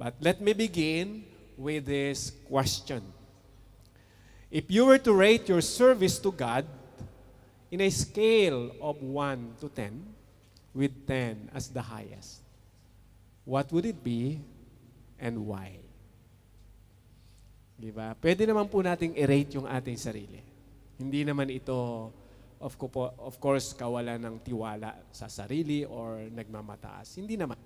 But let me begin with this question. If you were to rate your service to God in a scale of 1 to 10, with 10 as the highest, what would it be and why? Diba? Pwede naman po nating i-rate yung ating sarili. Hindi naman ito, of course, kawalan ng tiwala sa sarili or nagmamataas. Hindi naman.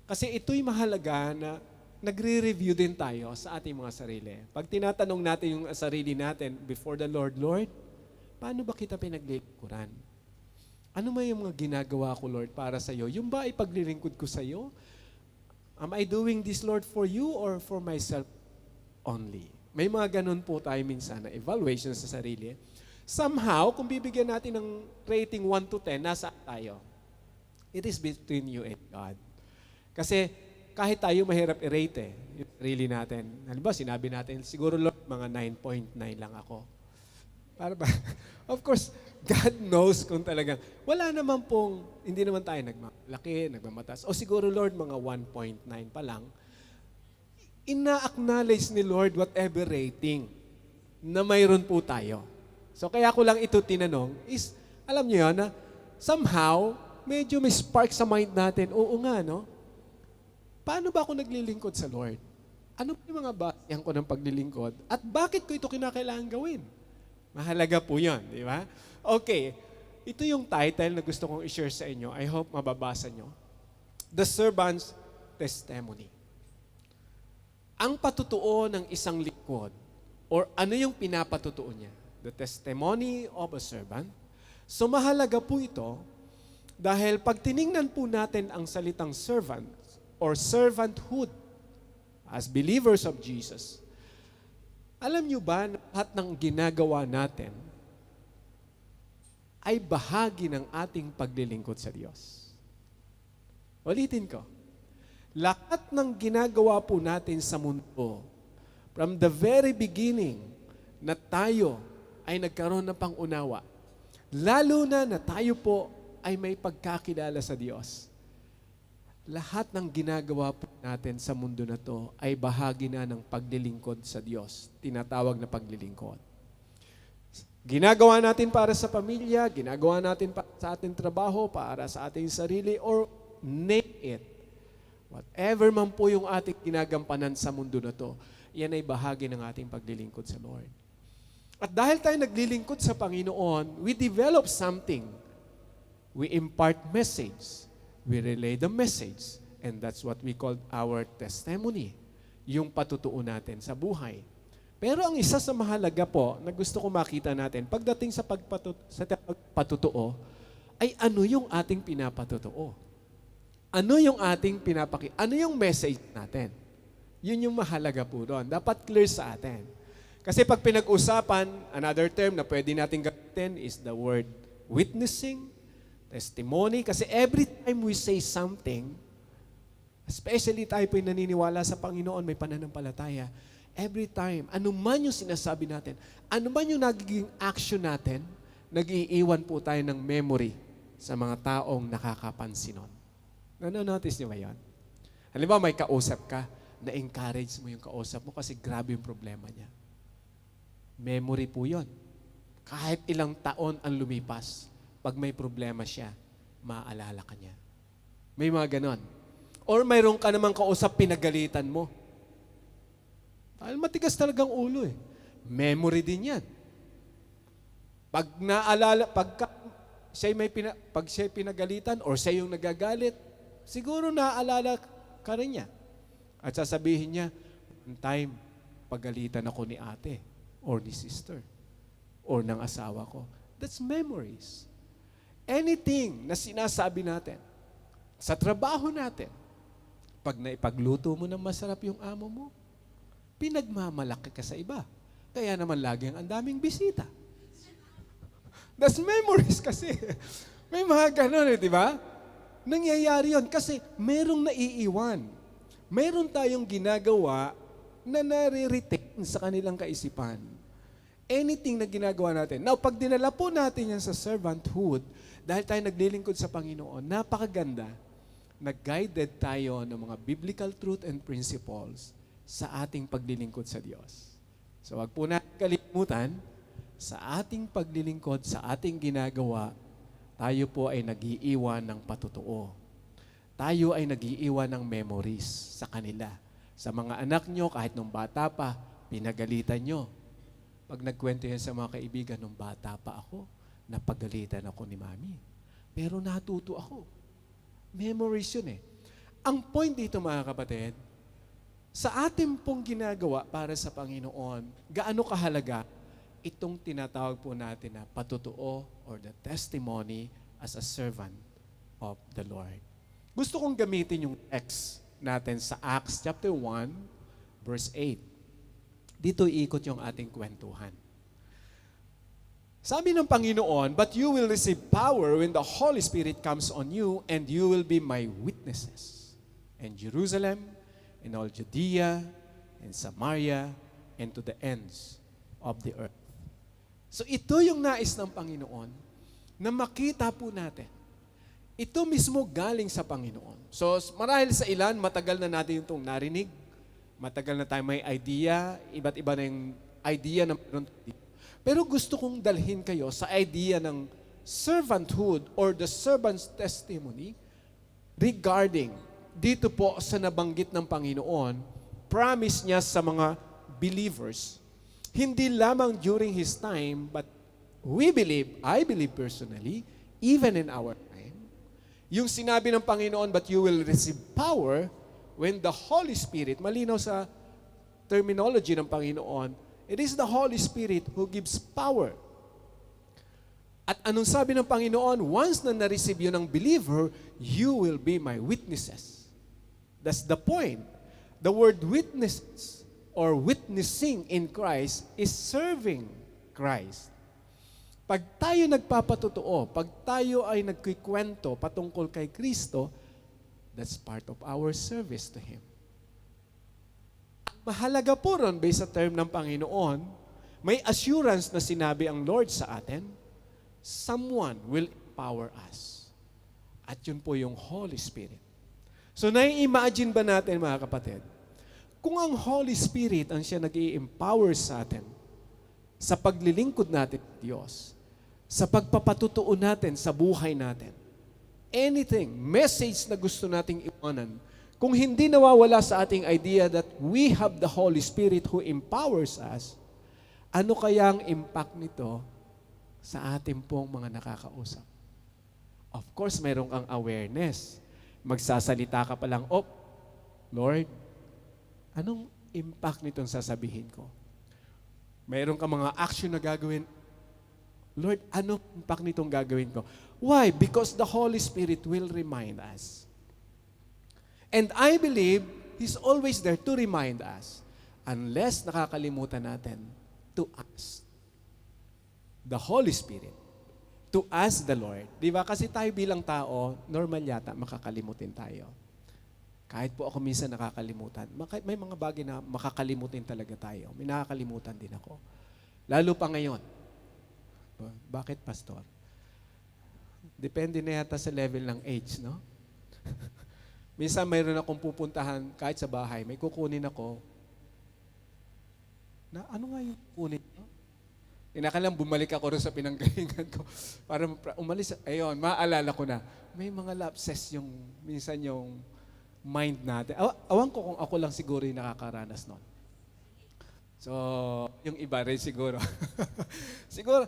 Kasi ito'y mahalaga na nagre-review din tayo sa ating mga sarili. Pag tinatanong natin yung sarili natin before the Lord, Lord, paano ba kita pinaglilingkuran? Ano ba yung mga ginagawa ko, Lord, para sa iyo? Yung ba ay paglilingkod ko sa iyo? Am I doing this, Lord, for you or for myself only? May mga ganun po tayo minsan na evaluation sa sarili. Somehow, kung bibigyan natin ng rating 1 to 10, nasa tayo? It is between you and God. Kasi kahit tayo mahirap i-rate yung sarili natin. Halimbawa, sinabi natin, siguro Lord, mga 9.9 lang ako. Para ba? Of course, God knows kung talagang, wala naman pong, hindi naman tayo nagmalaki, nagmamatas. O siguro Lord, mga 1.9 pa lang. Ina-acknowledge ni Lord whatever rating na mayroon po tayo. So kaya ko lang ito tinanong is, alam niyo yan na somehow, medyo may spark sa mind natin. Oo nga, no? Paano ba ako naglilingkod sa Lord? Ano ba yung mga bayan ko ng paglilingkod? At bakit ko ito kinakailangan gawin? Mahalaga po yun, di ba? Okay, ito yung title na gusto kong i-share sa inyo. I hope mababasa nyo. The Servant's Testimony. Ang patutuo ng isang lingkod, or ano yung pinapatutuo niya? The testimony of a servant. So mahalaga po ito dahil pag tiningnan po natin ang salitang servant or servanthood as believers of Jesus, alam niyo ba na lahat ng ginagawa natin ay bahagi ng ating paglilingkod sa Diyos? Ulitin ko. Lahat ng ginagawa po natin sa mundo, from the very beginning na tayo ay nagkaroon ng pangunawa, lalo na tayo po ay may pagkakilala sa Diyos. Lahat ng ginagawa po natin sa mundo na to ay bahagi na ng paglilingkod sa Diyos. Tinatawag na paglilingkod. Ginagawa natin para sa pamilya, ginagawa natin sa ating trabaho, para sa ating sarili, or name it. Whatever man po yung ating ginagampanan sa mundo na to, yan ay bahagi ng ating paglilingkod sa Lord. At dahil tayo naglilingkod sa Panginoon, we develop something. We impart message. We relay the message. And that's what we call our testimony. Yung patutuo natin sa buhay. Pero ang isa sa mahalaga po na gusto ko makita natin, pagdating sa pagpatutuo, ay ano yung ating pinapatutuo? Ano yung ating ano yung message natin? Yun yung mahalaga po doon. Dapat clear sa atin. Kasi pag pinag-usapan, another term na pwede natin gamitin is the word witnessing, testimony. Kasi every time we say something, especially tayo po yung naniniwala sa Panginoon, may pananampalataya, every time, ano man yung sinasabi natin, ano man yung nagiging action natin, nag-iiwan po tayo ng memory sa mga taong nakakapansin nun. Nanonotice niyo ba yun? Halimbawa, may kausap ka, na-encourage mo yung kausap mo kasi grabe yung problema niya. Memory po yun. Kahit ilang taon ang lumipas, pag may problema siya, maaalala ka niya. May mga ganon. Or mayroon ka namang kausap, pinagalitan mo. Dahil matigas talagang ulo eh. Memory din yan. Pag naalala, pag siya'y pinagalitan or siya yung nagagalit, siguro naaalala ka rin niya. At sasabihin niya, one time, pagalitan ako ni ate or ni sister or ng asawa ko. That's memories. Anything na sinasabi natin sa trabaho natin, pag naipagluto mo ng masarap yung amo mo, pinagmamalaki ka sa iba. Kaya naman laging ang daming bisita. That's memories kasi. May mga ganun di ba? Nangyayari yun kasi merong naiiwan. Meron tayong ginagawa na nare-retain sa kanilang kaisipan. Anything na ginagawa natin. Now, pag dinala po natin yan sa servanthood, dahil tayo naglilingkod sa Panginoon, napakaganda. nag-guided tayo ng mga biblical truth and principles sa ating paglilingkod sa Diyos. So wag po natin kalimutan, sa ating paglilingkod, sa ating ginagawa, tayo po ay nag-iiwan ng patutuo. Tayo ay nag-iiwan ng memories sa kanila. Sa mga anak nyo, kahit nung bata pa, pinagalitan nyo. Pag nagkwento yan sa mga kaibigan, nung bata pa ako, napagalitan ako ni Mami. Pero natuto ako. Memories yun eh. Ang point dito mga kapatid, sa ating pong ginagawa para sa Panginoon, gaano kahalaga itong tinatawag po natin na patutuo or the testimony as a servant of the Lord. Gusto kong gamitin yung text natin sa Acts chapter 1, verse 8. Dito iikot yung ating kwentuhan. Sabi ng Panginoon, "But you will receive power when the Holy Spirit comes on you, and you will be my witnesses in Jerusalem, in all Judea, in Samaria, and to the ends of the earth." So ito yung nais ng Panginoon na makita po natin. Ito mismo galing sa Panginoon. So marahil sa ilan, matagal na natin itong narinig. Matagal na tayo may idea, iba't iba na yung idea na meron dito. Pero gusto kong dalhin kayo sa idea ng servanthood or the servant's testimony regarding dito po sa nabanggit ng Panginoon, promise niya sa mga believers, hindi lamang during His time, but we believe, I believe personally, even in our time, yung sinabi ng Panginoon, "But you will receive power when the Holy Spirit," malinaw sa terminology ng Panginoon, it is the Holy Spirit who gives power. At anong sabi ng Panginoon? Once na na-receive yun ng believer, you will be my witnesses. That's the point. The word witnesses or witnessing in Christ is serving Christ. Pag tayo nagpapatotoo, pag tayo ay nagkikwento patungkol kay Kristo, that's part of our service to Him. Mahalaga po ron, based sa term ng Panginoon, may assurance na sinabi ang Lord sa atin, someone will empower us. At yun po yung Holy Spirit. So nai-imagine ba natin mga kapatid, kung ang Holy Spirit ang siya nag-i-empower sa atin, sa paglilingkod natin sa Diyos, sa pagpapatutuo natin sa buhay natin, anything, message na gusto nating iwanan, kung hindi nawawala sa ating idea that we have the Holy Spirit who empowers us, ano kaya ang impact nito sa ating pong mga nakakausap? Of course, mayroon kang awareness. Magsasalita ka pa lang, "Oh, Lord, anong impact nitong sasabihin ko?" Mayroon kang mga action na gagawin, "Lord, anong impact nitong gagawin ko?" Why? Because the Holy Spirit will remind us. And I believe He's always there to remind us unless nakakalimutan natin to ask the Holy Spirit, to ask the Lord. Di ba? Kasi tayo bilang tao, normal yata makakalimutin tayo. Kahit po ako minsan nakakalimutan. May mga bagay na makakalimutin talaga tayo. May nakakalimutan din ako. Lalo pa ngayon. Bakit, Pastor? Depende na yata sa level ng age, no? Minsan mayroon akong pupuntahan kahit sa bahay, may kukunin ako. Na ano nga yung kukunin ko? Kinakalang bumalik ako rin sa pinanggalingan ko para umalis. Ayun, maalala ko na. May mga lapses yung minsan yung mind natin. Awan ko kung ako lang siguro yung nakakaranas nun. So, yung iba rin siguro. Siguro,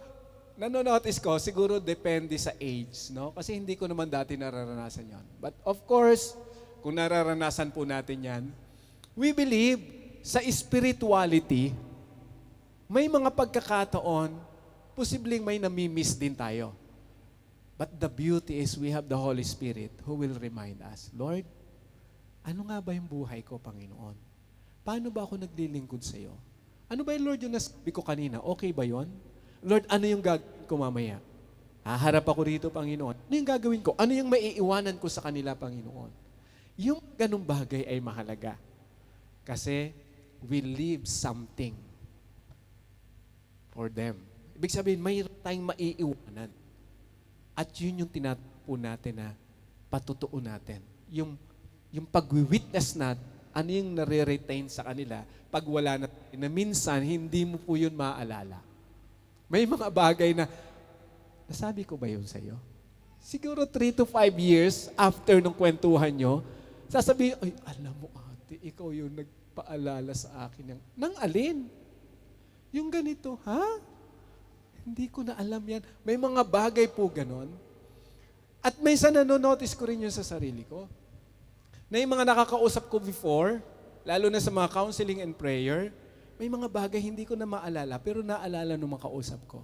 nanonotice ko, siguro depende sa age, no? Kasi hindi ko naman dati nararanasan yon. But of course, kung nararanasan po natin yan, we believe sa spirituality, may mga pagkakataon, posibleng may namimiss din tayo. But the beauty is we have the Holy Spirit who will remind us, Lord, ano nga ba yung buhay ko, Panginoon? Paano ba ako naglilingkod sa iyo? Ano ba yung Lord yung nasabi ko kanina? Okay ba yon? Lord, ano yung gagawin ko mamaya? Haharap ako rito, Panginoon. Ano yung gagawin ko? Ano yung maiiwanan ko sa kanila, Panginoon? Yung ganung bagay ay mahalaga. Kasi we leave something for them. Ibig sabihin, may tayong maiiwanan. At yun yung tinatapo natin na patutuo natin. yung, yung pag-witness natin, ano yung nare-retain sa kanila pag wala na minsan, hindi mo po yun maaalala. May mga bagay na, nasabi ko ba yun sa'yo? Siguro 3 to 5 years after nung kwentuhan nyo, sasabihin, ay, alam mo ate, ikaw yung nagpaalala sa akin ng alin? Yung ganito, ha? Hindi ko na alam yan. May mga bagay po ganon. At minsan nanonotice ko rin yun sa sarili ko. Na yung mga nakakausap ko before, lalo na sa mga counseling and prayer, may mga bagay hindi ko na maalala, pero naalala nung makausap ko.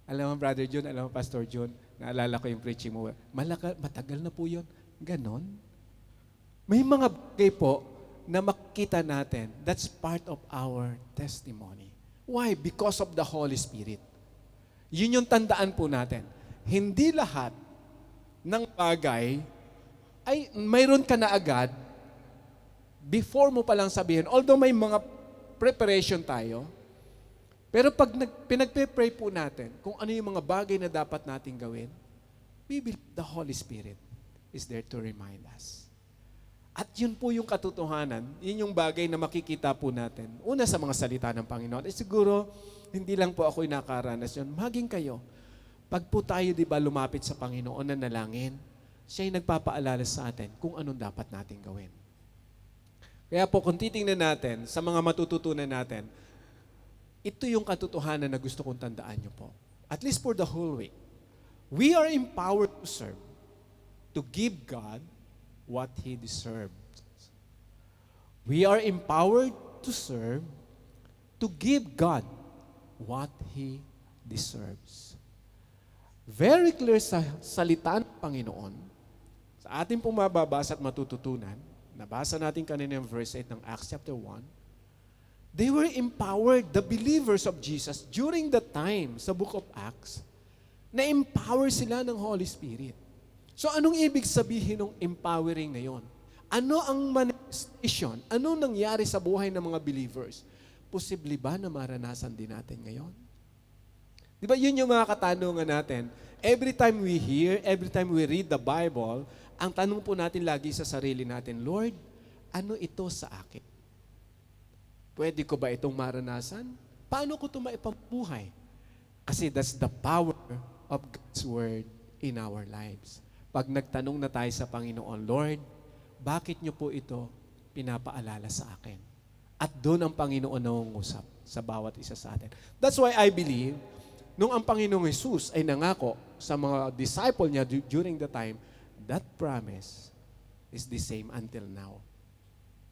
Alam mo, Brother John, alam mo, Pastor John, naalala ko yung preaching mo. Matagal na po yun. Ganon. May mga bagay po na makikita natin, that's part of our testimony. Why? Because of the Holy Spirit. Yun yung tandaan po natin. Hindi lahat ng bagay ay mayroon ka na agad before mo palang sabihin. Although may mga preparation tayo, pero pag pinagpe-pray po natin kung ano yung mga bagay na dapat nating gawin, we believe the Holy Spirit is there to remind us. At yun po yung katotohanan, yun yung bagay na makikita po natin. Una sa mga salita ng Panginoon, siguro, hindi lang po ako'y nakaranas yun. Maging kayo, pag po tayo, di ba, lumapit sa Panginoon na nalangin, siya yung nagpapaalala sa atin kung anong dapat nating gawin. Kaya po, kung titingnan natin sa mga matututunan natin, ito yung katotohanan na gusto kong tandaan nyo po. At least for the whole week. We are empowered to serve, to give God what He deserves. We are empowered to serve, to give God what He deserves. Very clear sa salita ng Panginoon, sa ating pong mababasa at matututunan, nabasa natin kanina yung verse 8 ng Acts chapter 1, they were empowered, the believers of Jesus, during the time sa book of Acts, na-empower sila ng Holy Spirit. So anong ibig sabihin ng empowering na yon? Ano ang manifestation? Ano nangyari sa buhay ng mga believers? Posible ba na maranasan din natin ngayon? Di ba yun yung mga katanungan natin? Every time we hear, every time we read the Bible, ang tanong po natin lagi sa sarili natin, Lord, ano ito sa akin? Pwede ko ba itong maranasan? Paano ko ito maipabuhay? Kasi that's the power of God's Word in our lives. Pag nagtanong na tayo sa Panginoon, Lord, bakit niyo po ito pinapaalala sa akin? At doon ang Panginoon nangungusap sa bawat isa sa atin. That's why I believe, nung ang Panginoong Jesus ay nangako sa mga disciple niya during the time, that promise is the same until now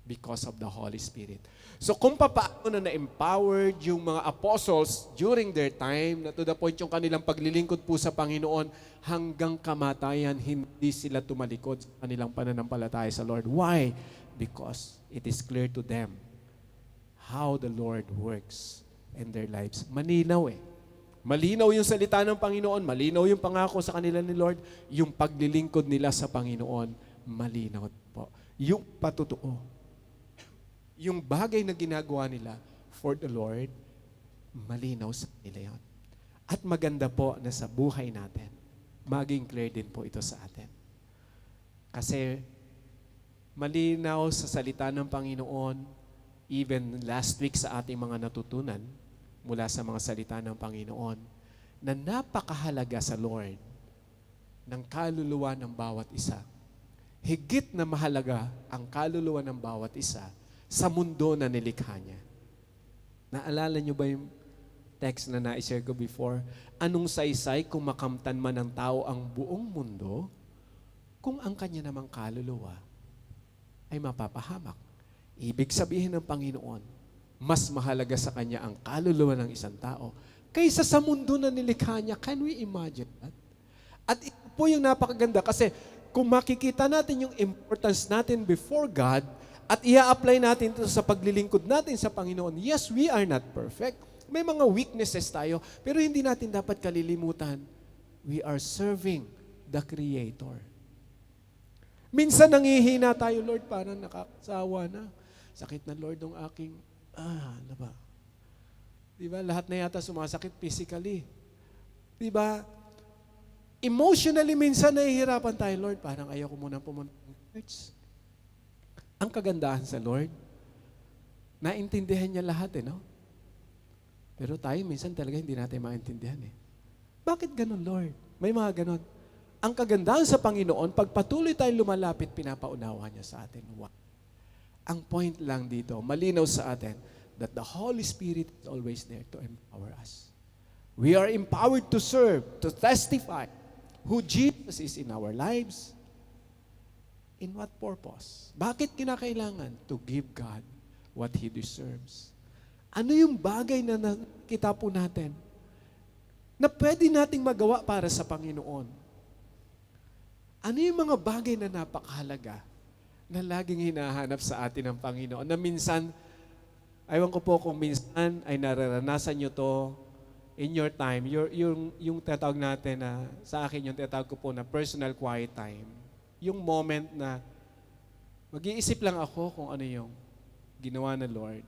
because of the Holy Spirit. So kung paano na na-empowered yung mga apostles during their time, na to the point yung kanilang paglilingkod po sa Panginoon, hanggang kamatayan, hindi sila tumalikod sa kanilang pananampalataya sa Lord. Why? Because it is clear to them how the Lord works in their lives. Malinaw eh. Malinaw yung salita ng Panginoon, malinaw yung pangako sa kanila ni Lord, yung paglilingkod nila sa Panginoon, malinaw po. Yung patutuo. Yung bagay na ginagawa nila for the Lord, malinaw sa kanila yun. At maganda po na sa buhay natin, maging clear din po ito sa atin. Kasi malinaw sa salita ng Panginoon, even last week sa ating mga natutunan, mula sa mga salita ng Panginoon, na napakahalaga sa Lord ng kaluluwa ng bawat isa. Higit na mahalaga ang kaluluwa ng bawat isa sa mundo na nilikha niya. Naalala niyo ba yung text na na-share ko before? Anong saysay kung makamtan man ng tao ang buong mundo kung ang kanya namang kaluluwa ay mapapahamak? Ibig sabihin ng Panginoon, mas mahalaga sa kanya ang kaluluwa ng isang tao kaysa sa mundo na nilikha niya. Can we imagine that? At ito po yung napakaganda kasi kung makikita natin yung importance natin before God at i-apply natin ito sa paglilingkod natin sa Panginoon, yes, we are not perfect. May mga weaknesses tayo, pero hindi natin dapat kalilimutan, we are serving the Creator. Minsan nangihina tayo, Lord, parang nakakasawa na. Sakit na, Lord, ng aking ano ba? Diba? Lahat na yata sumasakit physically. Diba? Emotionally, minsan nahihirapan tayo, Lord, parang ayaw ko muna pumunta Church, ang kagandahan sa Lord, naintindihan niya lahat no? Pero tayo minsan talaga hindi natin maintindihan Bakit ganun, Lord? May mga ganun. Ang kagandahan sa Panginoon, pag patuloy tayong lumalapit, pinapaunawa niya sa atin. Wow. Ang point lang dito, malinaw sa atin, that the Holy Spirit is always there to empower us. We are empowered to serve, to testify who Jesus is in our lives. In what purpose? Bakit kinakailangan? To give God what He deserves. Ano yung bagay na nakita po natin na pwede nating magawa para sa Panginoon? Ano yung mga bagay na napakahalaga na laging hinahanap sa atin ng Panginoon? Na minsan, aywan ko po kung minsan ay nararanasan nyo to in your time, yung tatawag natin na, sa akin yung tatawag ko po na personal quiet time. Yung moment na mag-iisip lang ako kung ano yung ginawa ng Lord.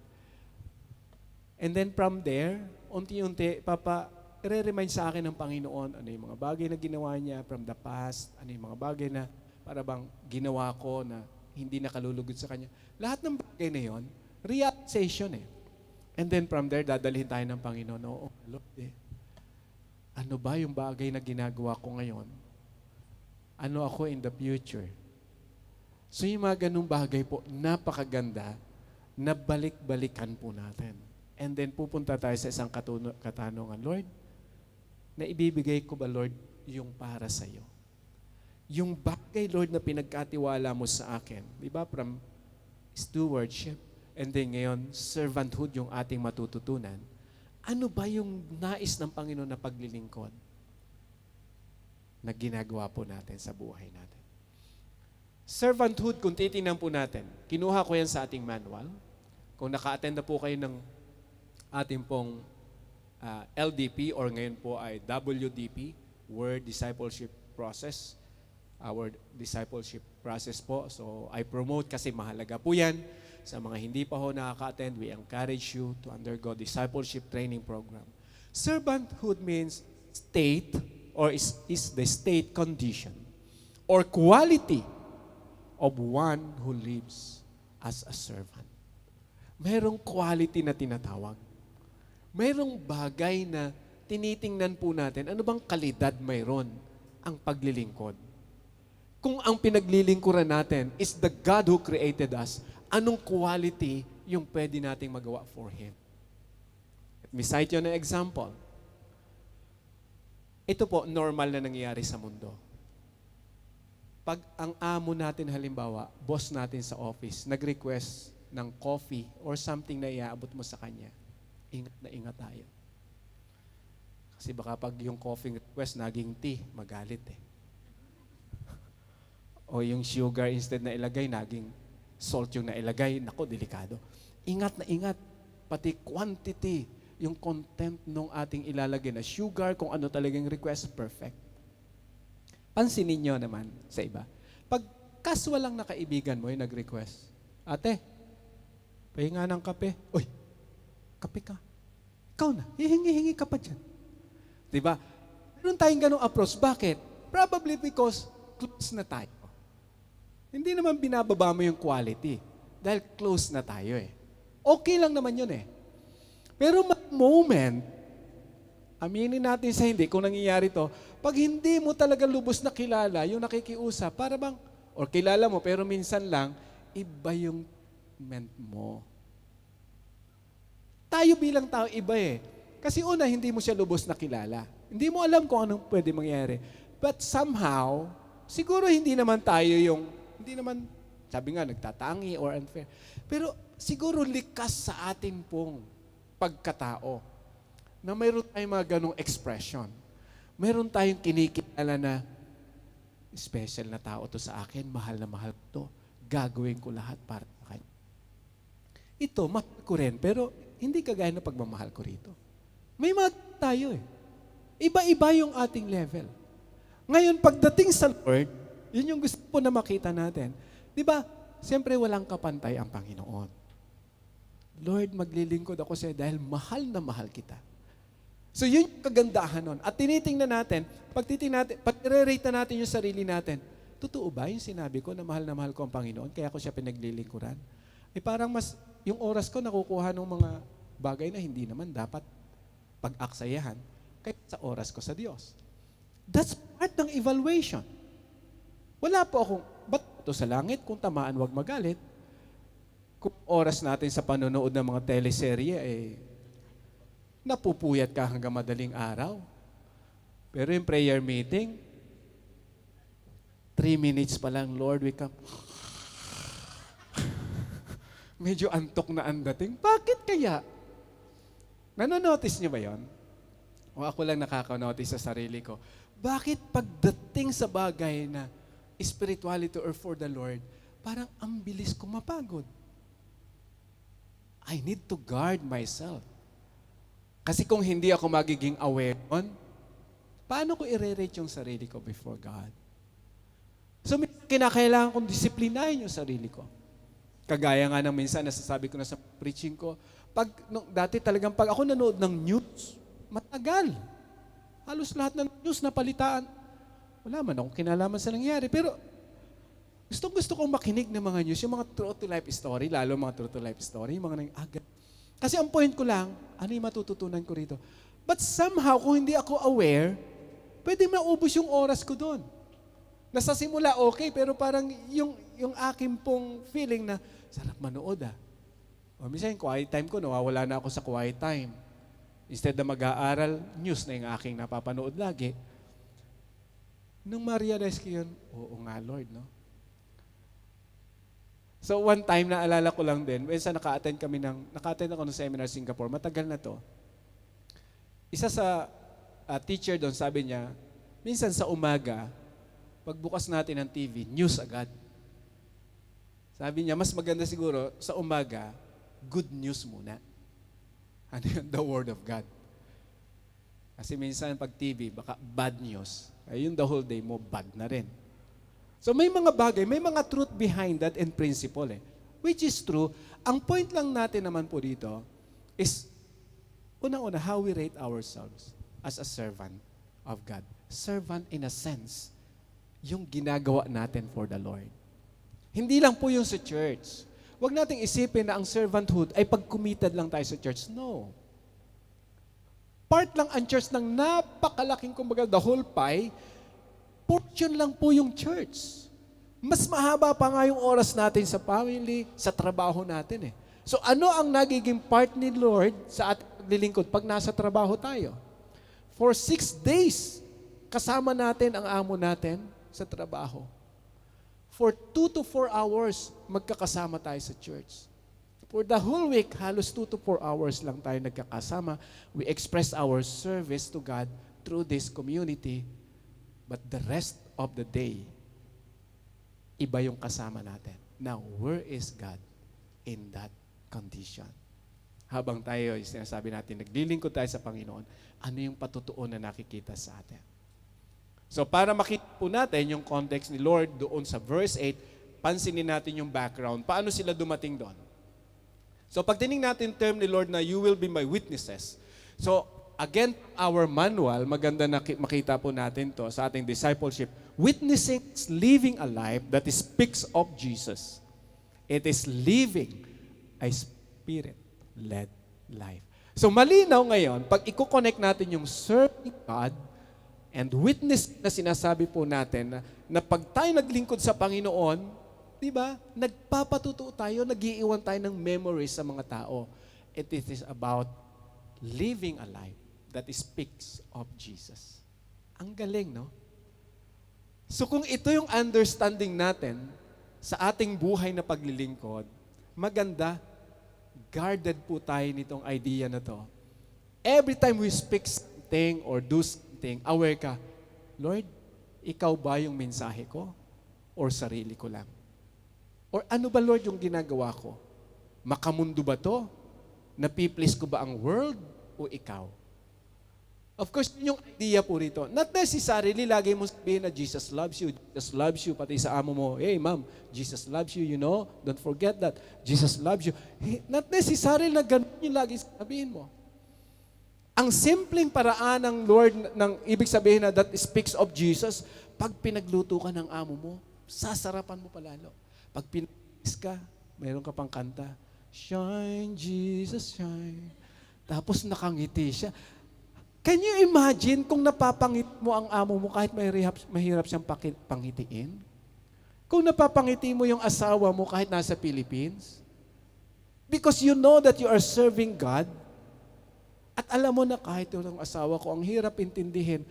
And then from there, unti-unti, i-remind sa akin ng Panginoon ano yung mga bagay na ginawa niya from the past, ano yung mga bagay na para bang ginawa ko na hindi nakalulugod sa Kanya. Lahat ng bagay na yon, realization And then from there, dadalhin tayo ng Panginoon. Oo, Lord ano ba yung bagay na ginagawa ko ngayon? Ano ako in the future? So yung mga ganung bagay po, napakaganda na balik-balikan po natin. And then pupunta tayo sa isang katanungan, Lord, na ibibigay ko ba, Lord, yung para sa iyo? Yung bagay, Lord, na pinagkatiwala mo sa akin. Di ba? From stewardship. And then ngayon, servanthood yung ating matututunan. Ano ba yung nais ng Panginoon na paglilingkod na ginagawa po natin sa buhay natin? Servanthood, kung titingnan po natin, kinuha ko yan sa ating manual. Kung naka-attend na po kayo ng ating pong LDP or ngayon po ay WDP, Word Discipleship Process. Our discipleship process po. So I promote kasi mahalaga po yan. Sa mga hindi pa ho nakaka-attend, we encourage you to undergo discipleship training program. Servanthood means state or is the state condition or quality of one who lives as a servant. Mayroong quality na tinatawag. Mayroong bagay na tinitingnan po natin, ano bang kalidad mayroon ang paglilingkod? Kung ang pinaglilingkuran natin is the God who created us, anong quality yung pwede nating magawa for Him? Let me cite you an example. Ito po, normal na nangyayari sa mundo. Pag ang amo natin halimbawa, boss natin sa office, nag-request ng coffee or something na iaabot mo sa kanya, ingat na ingat tayo. Kasi baka pag yung coffee request naging tea, magalit O yung sugar instead na ilagay, naging salt yung nailagay, nako, delikado. Ingat na ingat, pati quantity, yung content nung ating ilalagay na sugar, kung ano talagang request, perfect. Pansinin nyo naman sa iba. Pag casual lang na kaibigan mo yung nag-request, ate, pahinga ng kape. Uy, kape ka. Ikaw na, hihingi-hingi ka pa dyan. Diba? Meron tayong ganong approach. Bakit? Probably because close na tayo. Hindi naman binababa mo yung quality. Dahil close na tayo Okay lang naman yun Pero moment, aminin natin sa hindi kung nangyayari to, pag hindi mo talaga lubos na kilala yung nakikiusap, para bang, or kilala mo pero minsan lang, iba yung meant mo. Tayo bilang tao iba Kasi una, hindi mo siya lubos na kilala. Hindi mo alam kung anong pwede mangyari. But somehow, siguro hindi naman tayo hindi naman, sabi nga, nagtatangi or unfair. Pero siguro likas sa atin pong pagkatao na mayroon tayong mga ganong expression. Mayroon tayong kinikilala na special na tao to sa akin, mahal na mahal to. Gagawin ko lahat para sa kanya. Ito, mahal ko rin, pero hindi kagaya ng pagmamahal ko rito. May mga tayo Iba-iba yung ating level. Ngayon, pagdating sa Lord, yun yung gusto po na makita natin. Di ba? Siyempre, walang kapantay ang Panginoon. Lord, maglilingkod ako sa'yo dahil mahal na mahal kita. So, yun yung kagandahan nun. At tinitingnan natin, pag i-rate natin yung sarili natin, totoo ba yung sinabi ko na mahal ko ang Panginoon, kaya ko siya pinaglilingkuran? Parang mas, yung oras ko nakukuha ng mga bagay na hindi naman dapat pag-aksayahan kaya sa oras ko sa Diyos. That's part ng evaluation. Wala po akong, ba't ito sa langit? Kung tamaan, wag magalit. Kung oras natin sa panonood ng mga teleserye, napupuyat ka hanggang madaling araw. Pero yung prayer meeting, 3 minutes pa lang, Lord, we come. Medyo antok na ang dating. Bakit kaya? Nanonotice niyo ba yon? O ako lang nakaka-notice sa sarili ko. Bakit pagdating sa bagay na spirituality or for the Lord, parang ang bilis ko mapagod? I need to guard myself. Kasi kung hindi ako magiging aware on, paano ko i-rate yung sarili ko before God? So, kinakailangan kong disiplinahin yung sarili ko. Kagaya nga ng minsan, nasasabi ko na sa preaching ko, dati talagang pag ako nanood ng news, matagal. Halos lahat ng news na palitaan. Wala man akong kinalaman sa nangyari. Pero gusto kong makinig ng mga news, yung mga true to life story, lalo mga true to life story, yung mga agad. Kasi ang point ko lang, ano yung matututunan ko rito? But somehow, kung hindi ako aware, pwede maubos yung oras ko doon. Nasa simula okay, pero parang yung aking pong feeling na, sarap manood O minsan yung quiet time ko, nawawala na ako sa quiet time. Instead na mag-aaral, news na yung aking napapanood lagi. Nung ma-realize ko yun, oo nga Lord, no? So one time, naalala ko lang din, minsan naka-attend ako ng seminar sa Singapore, matagal na to. Isa sa teacher doon, sabi niya, minsan sa umaga, pagbukas natin ng TV, news agad. Sabi niya, mas maganda siguro sa umaga, good news muna. Ano yun? The Word of God. Kasi minsan pag TV, baka bad news. Ayun, the whole day mo, bad na rin. So may mga bagay, may mga truth behind that and principle which is true. Ang point lang natin naman po dito is, una-una, how we rate ourselves as a servant of God. Servant in a sense, yung ginagawa natin for the Lord. Hindi lang po yung sa church. Huwag nating isipin na ang servanthood ay pag-committed lang tayo sa church. No. Part lang ang church ng napakalaking, kumbaga, the whole pie, portion lang po yung church. Mas mahaba pa nga yung oras natin sa family, sa trabaho natin So ano ang nagiging part ni Lord sa ating paglilingkod pag nasa trabaho tayo? For 6 days, kasama natin ang amo natin sa trabaho. For 2 to 4 hours, magkakasama tayo sa church. For the whole week, halos 2 to 4 hours lang tayo nagkakasama. We express our service to God through this community. But the rest of the day, iba yung kasama natin. Now, where is God in that condition? Habang tayo, sinasabi natin, naglilingkod tayo sa Panginoon, ano yung patutuon na nakikita sa atin? So, para makita po natin yung context ni Lord doon sa verse 8, pansinin natin yung background. Paano sila dumating doon? So, pag tinignan natin term ni Lord na, you will be my witnesses. So, again, our manual, maganda na makita po natin to sa ating discipleship. Witnessing is living a life that speaks of Jesus. It is living a spirit-led life. So malinaw ngayon, pag i-connect natin yung serving God and witness na sinasabi po natin na pag tayo naglingkod sa Panginoon, di ba, nagpapatuto tayo, nagiiwan tayo ng memories sa mga tao. It is about living a life that speaks of Jesus. Ang galing, no? So kung ito yung understanding natin sa ating buhay na paglilingkod, maganda, guarded po tayo nitong idea na to. Every time we speak something or do something, aware ka, Lord, ikaw ba yung mensahe ko? Or sarili ko lang? Or ano ba, Lord, yung ginagawa ko? Makamundo ba to? Napiplease ko ba ang world o ikaw? Of course, yun yung idea po rito. Not necessarily lagi mo sabihin na Jesus loves you. Jesus loves you. Pati sa amo mo, hey ma'am, Jesus loves you, you know. Don't forget that. Jesus loves you. Not necessarily na ganun yung lagi sabihin mo. Ang simpleng paraan ng Lord, ng ibig sabihin na that speaks of Jesus, pag pinagluto ka ng amo mo, sasarapan mo palalo. Pag pinagis ka, mayroon ka pang kanta, Shine, Jesus, shine. Tapos nakangiti siya. Can you imagine kung napapangit mo ang amo mo kahit mahirap siyang pangitiin? Kung napapangiti mo yung asawa mo kahit nasa Philippines? Because you know that you are serving God. At alam mo na kahit yung asawa ko, ang hirap intindihin.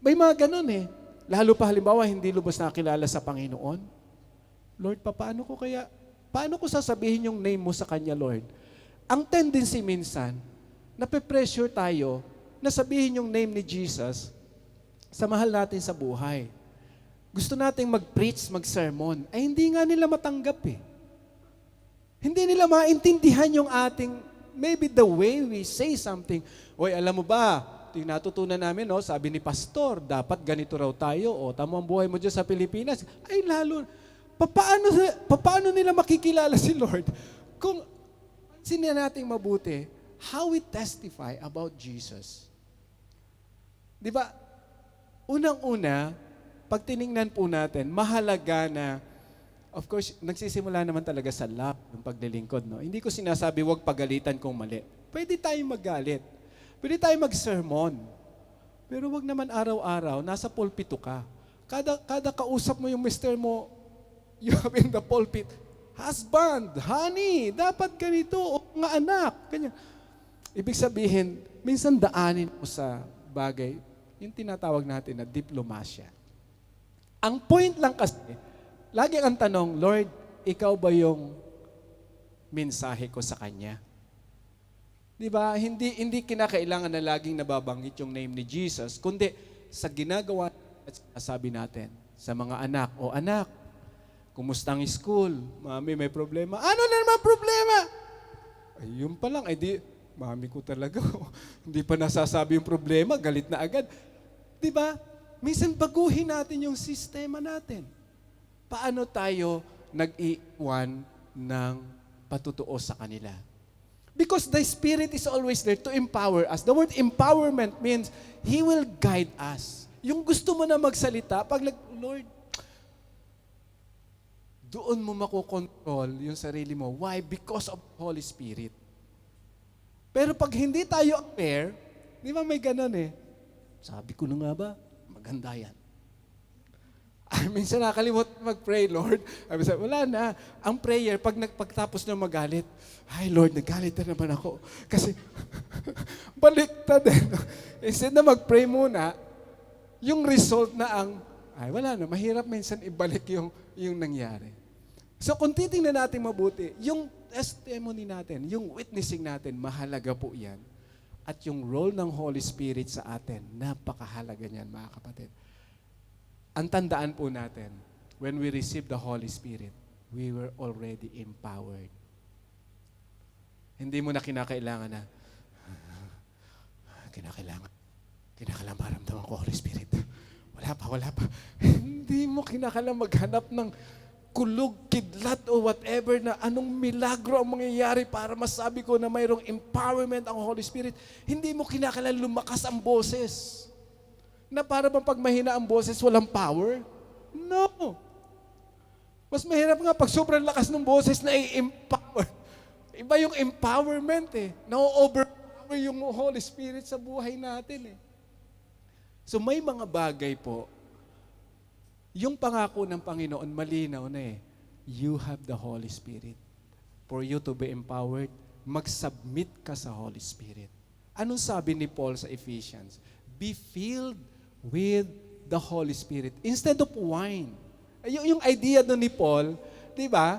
May mga ganun eh. Lalo pa halimbawa, hindi lubos nakilala sa Panginoon. Lord, paano ko sasabihin yung name mo sa kanya, Lord? Ang tendency minsan, nape-pressure tayo na sabihin yung name ni Jesus sa mahal natin sa buhay. Gusto nating mag-preach, mag-sermon. Ay hindi nga nila matanggap eh. Hindi nila maintindihan yung ating, maybe the way we say something. Oy, alam mo ba, ito yung natutunan namin, no? Sabi ni Pastor, dapat ganito raw tayo. O, tamo ang buhay mo dyan sa Pilipinas. Ay lalo, paano nila makikilala si Lord? Kung sinin natin mabuti, how we testify about Jesus. Di ba? Unang-una, pag tiningnan po natin, mahalaga na, of course, nagsisimula naman talaga sa love, yung paglilingkod. No? Hindi ko sinasabi, huwag pagalitan kung mali. Pwede tayong magalit. Pwede tayong mag-sermon. Pero wag naman araw-araw, nasa pulpito ka. Kada kausap mo yung mister mo, you have in the pulpit, husband, honey, dapat ganito, o nga anak, ganyan. Ibig sabihin, minsan daanin mo sa bagay, yung tinatawag natin na diplomasya. Ang point lang kasi, lagi ang tanong, Lord, ikaw ba yung mensahe ko sa kanya? Di ba? Hindi kinakailangan na laging nababanggit yung name ni Jesus, kundi sa ginagawa at sabi natin sa mga anak, o anak, kumusta ang school? Mami, may problema. Ano na naman problema? Ay, yun pa lang. Ay, mami ko talaga. Hindi pa nasasabi yung problema, galit na agad. Di ba? Minsan baguhin natin yung sistema natin. Paano tayo nag-iwan ng patutuo sa kanila? Because the Spirit is always there to empower us. The word empowerment means He will guide us. Yung gusto mo na magsalita, Lord, doon mo makokontrol yung sarili mo. Why? Because of Holy Spirit. Pero pag hindi tayo aware, di ba may ganun eh? Sabi ko na nga ba, maganda yan. Ay, minsan nakalimut mag-pray, Lord. Sabi, wala na. Ang prayer, pagtapos na magalit, ay, Lord, nagalit na naman ako. Kasi, baliktad din. Instead na mag-pray muna, yung result na ay, wala na. Mahirap minsan ibalik yung nangyari. So, kung titingnan natin mabuti, yung testimony natin, yung witnessing natin, mahalaga po yan. At yung role ng Holy Spirit sa atin, napakahalaga niyan, mga kapatid. Ang tandaan po natin, when we receive the Holy Spirit, we were already empowered. Hindi mo na kinakailangan na, kinakailangan maramdaman ko Holy Spirit. Wala pa. Hindi mo kinakailangan maghanap ng kulog, kidlat o whatever na anong milagro ang mangyayari para masabi ko na mayroong empowerment ang Holy Spirit. Hindi mo kinakailangan lumakas ang boses. Na para bang pag mahina ang boses, walang power? No. Mas mahirap nga pag sobrang lakas ng boses na i-empower. Iba yung empowerment eh. Na-overpower yung Holy Spirit sa buhay natin eh. So may mga bagay po, yung pangako ng Panginoon, malinaw na eh. You have the Holy Spirit. For you to be empowered, mag-submit ka sa Holy Spirit. Anong sabi ni Paul sa Ephesians? Be filled with the Holy Spirit instead of wine. Yung idea doon ni Paul, di ba?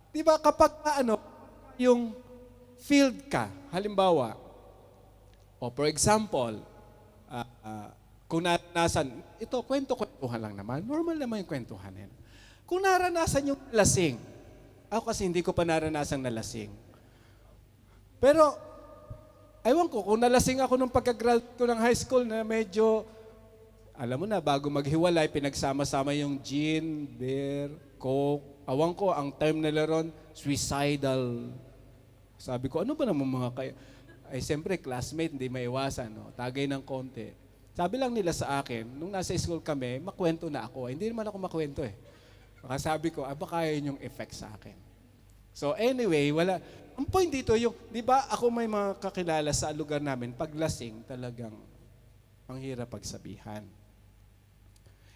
Di ba kapag yung filled ka, halimbawa, for example, kung naranasan, ito, kwentuhan lang naman, normal naman yung kwentuhan. Kung naranasan yung lasing, ako kasi hindi ko pa naranasang nalasing. Pero, ewan ko, kung nalasing ako nung pagka-graduate ko ng high school na medyo, alam mo na, bago maghiwalay, pinagsama-sama yung gin, beer, coke. Ewan ko, ang term nila ron, suicidal. Sabi ko, ano ba naman mga kayo? Ay, siyempre, classmate, hindi maiwasan. No? Tagay ng konti. Sabi lang nila sa akin, nung nasa school kami, makwento na ako. Hindi naman ako makwento eh. Baka sabi ko, baka yun yung effect sa akin. So anyway, wala. Ang point dito, yung, di ba ako may mga kakilala sa lugar namin, paglasing talagang ang hirap pagsabihan.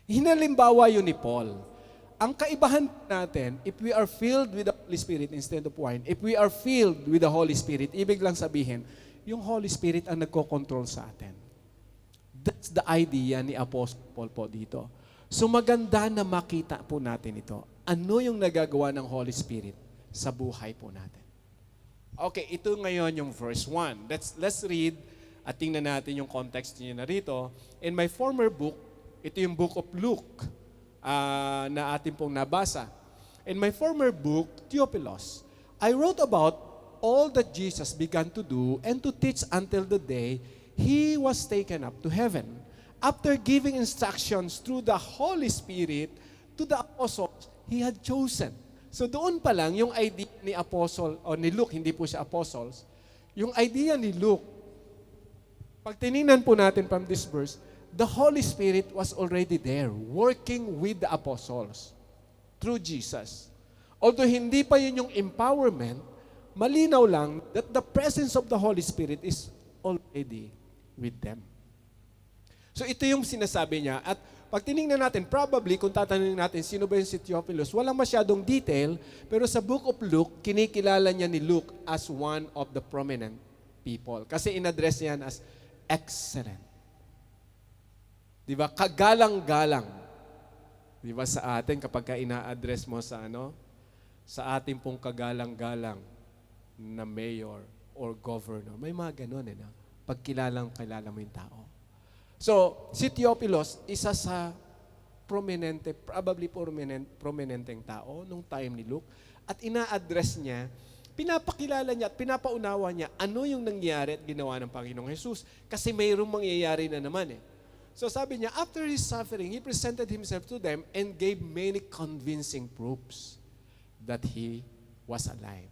Hinalimbawa yun ni Paul. Ang kaibahan natin, if we are filled with the Holy Spirit instead of wine, if we are filled with the Holy Spirit, ibig lang sabihin, yung Holy Spirit ang nagko-control sa atin. That's the idea ni Apostle Paul po dito. So maganda na makita po natin ito. Ano yung nagagawa ng Holy Spirit sa buhay po natin? Okay, ito ngayon yung verse 1. Let's read at tingnan natin yung context niya na rito. In my former book, ito yung book of Luke na atin pong nabasa. In my former book, Theophilus, I wrote about all that Jesus began to do and to teach until the day He was taken up to heaven. After giving instructions through the Holy Spirit to the apostles He had chosen. So doon pa lang, yung idea ni Apostle, o ni Luke, hindi po siya apostles, yung idea ni Luke, pag tinignan po natin from this verse, the Holy Spirit was already there, working with the apostles through Jesus. Although hindi pa yun yung empowerment, malinaw lang that the presence of the Holy Spirit is already with them. So ito yung sinasabi niya. At pag tinignan natin, probably, kung tatanungin natin, sino ba yung si Theophilus, walang masyadong detail, pero sa Book of Luke, kinikilala niya ni Luke as one of the prominent people. Kasi in-address niya as excellent. Di ba? Kagalang-galang. Di ba sa atin, kapag ka ina-address mo sa sa ating pong kagalang-galang na mayor or governor, may mga ganun pag kilala mo yung tao. So, si Theophilus, isa sa prominenteng tao nung time ni Luke, at ina-address niya, pinapakilala niya at pinapaunawa niya ano yung nangyari at ginawa ng Panginoong Jesus. Kasi mayroong mangyayari na naman So sabi niya, after His suffering, He presented Himself to them and gave many convincing proofs that He was alive.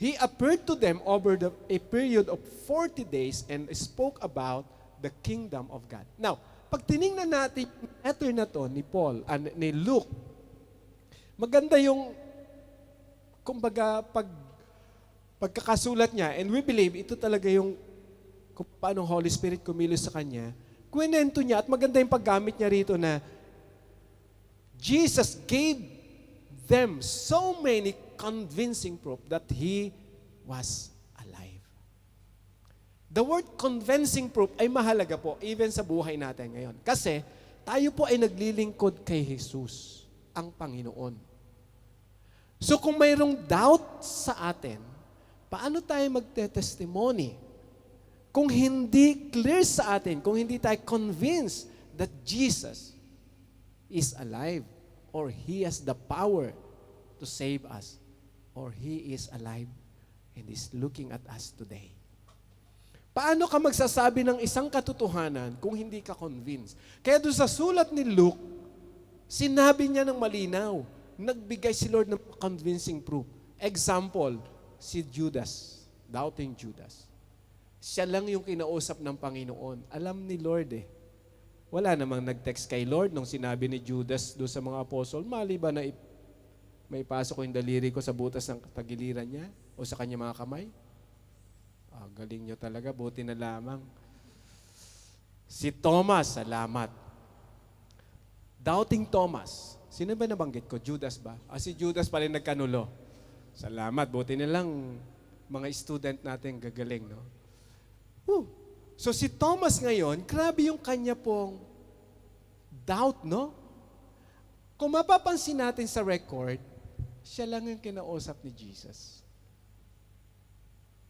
He appeared to them over a period of 40 days and spoke about the kingdom of God. Now, pag tinignan natin yung letter na to ni Paul, ni Luke, maganda yung, kumbaga, pagkakasulat niya, and we believe, ito talaga yung kung paano Holy Spirit kumilos sa kanya, kwento niya, at maganda yung paggamit niya rito na Jesus gave them so many convincing proof that He was alive. The word convincing proof ay mahalaga po even sa buhay natin ngayon. Kasi tayo po ay naglilingkod kay Jesus, ang Panginoon. So kung mayroong doubt sa atin, paano tayo magte-testimony? Kung hindi clear sa atin, kung hindi tayo convinced that Jesus is alive or He has the power to save us, or He is alive and is looking at us today. Paano ka magsasabi ng isang katotohanan kung hindi ka convinced? Kaya doon sa sulat ni Luke, sinabi niya ng malinaw, nagbigay si Lord ng convincing proof. Example, si Judas, doubting Judas. Siya lang yung kinausap ng Panginoon. Alam ni Lord Wala namang nag-text kay Lord nung sinabi ni Judas doon sa mga apostol, maliban na may pasok ko yung daliri ko sa butas ng tagiliran niya o sa kanya mga kamay. Galing nyo talaga, buti na lamang. Si Thomas, salamat. Doubting Thomas. Sino ba nabanggit ko? Judas ba? Si Judas pala nagkanulo. Salamat, buti na lang mga student natin gagaling, no? So si Thomas ngayon, grabe yung kanya pong doubt, no? Kung mapapansin natin sa record, siya lang yung kinausap ni Jesus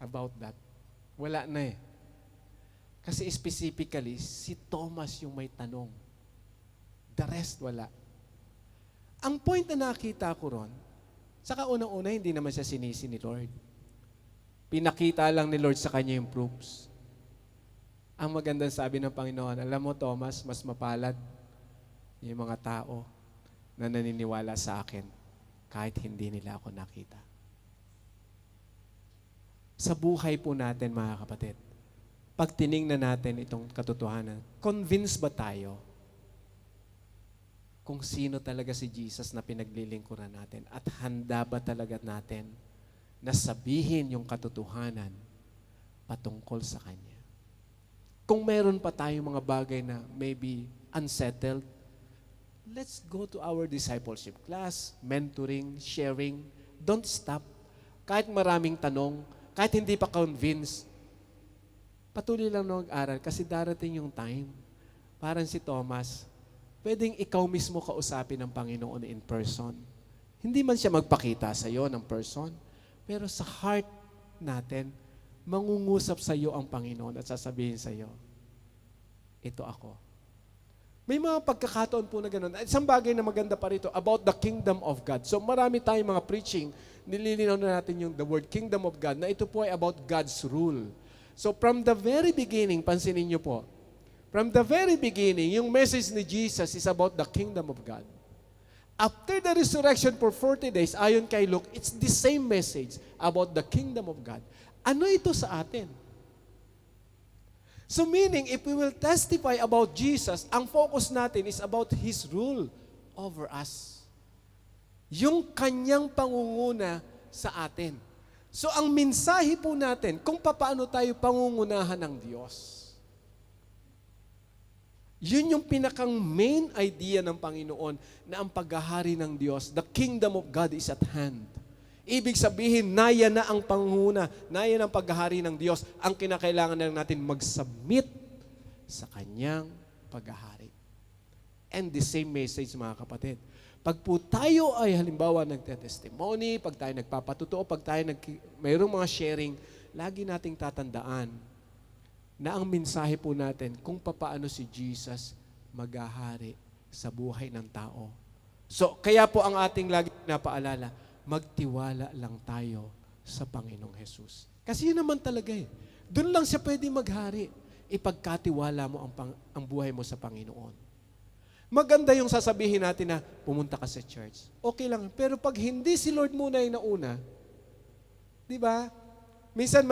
about that. Wala na Kasi specifically, si Thomas yung may tanong. The rest, wala. Ang point na nakita ko ron, saka unang-una, hindi naman siya sinisi ni Lord. Pinakita lang ni Lord sa kanya yung proofs. Ang magandang sabi ng Panginoon, alam mo Thomas, mas mapalad yung mga tao na naniniwala sa akin kahit hindi nila ako nakita. Sa buhay po natin, mga kapatid, pag tiningnan natin itong katotohanan, convinced ba tayo kung sino talaga si Jesus na pinaglilingkuran natin at handa ba talaga natin na sabihin yung katotohanan patungkol sa Kanya? Kung meron pa tayong mga bagay na maybe unsettled, let's go to our discipleship class, mentoring, sharing. Don't stop. Kahit maraming tanong, kahit hindi pa convinced, patuloy lang na mag-aral kasi darating yung time. Parang si Thomas, pwedeng ikaw mismo kausapin ng Panginoon in person. Hindi man siya magpakita sa iyo ng person, pero sa heart natin, mangungusap sa iyo ang Panginoon at sasabihin sa iyo, ito ako. May mga pagkakataon po na gano'n. Isang bagay na maganda pa rito about the kingdom of God. So marami tayong mga preaching, nililinaw na natin yung the word kingdom of God, na ito po ay about God's rule. So from the very beginning, pansinin niyo po, from the very beginning, yung message ni Jesus is about the kingdom of God. After the resurrection for 40 days, ayon kay Luke, it's the same message about the kingdom of God. Ano ito sa atin? So meaning, if we will testify about Jesus, ang focus natin is about His rule over us. Yung Kanyang pangunguna sa atin. So ang mensahe po natin, kung paano tayo pangungunahan ng Diyos. Yun yung pinakang main idea ng Panginoon na ang paghahari ng Diyos, the kingdom of God is at hand. Ibig sabihin, naya na ang pangunguna, naya na ang paghahari ng Diyos. Ang kinakailangan lang natin mag-submit sa Kanyang paghahari. And the same message, mga kapatid. Pag po tayo ay halimbawa nagte-testimony, pag tayo nagpapatutuo, pag tayo mayroong mga sharing, lagi nating tatandaan na ang mensahe po natin kung papaano si Jesus maghahari sa buhay ng tao. So, kaya po ang ating lagi pinapaalala, magtiwala lang tayo sa Panginoong Jesus. Kasi yun naman talaga eh. Doon lang siya pwede maghari. Ipagkatiwala mo ang buhay mo sa Panginoon. Maganda yung sasabihin natin na pumunta ka sa church. Okay lang. Pero pag hindi si Lord muna yung nauna, di ba? Minsan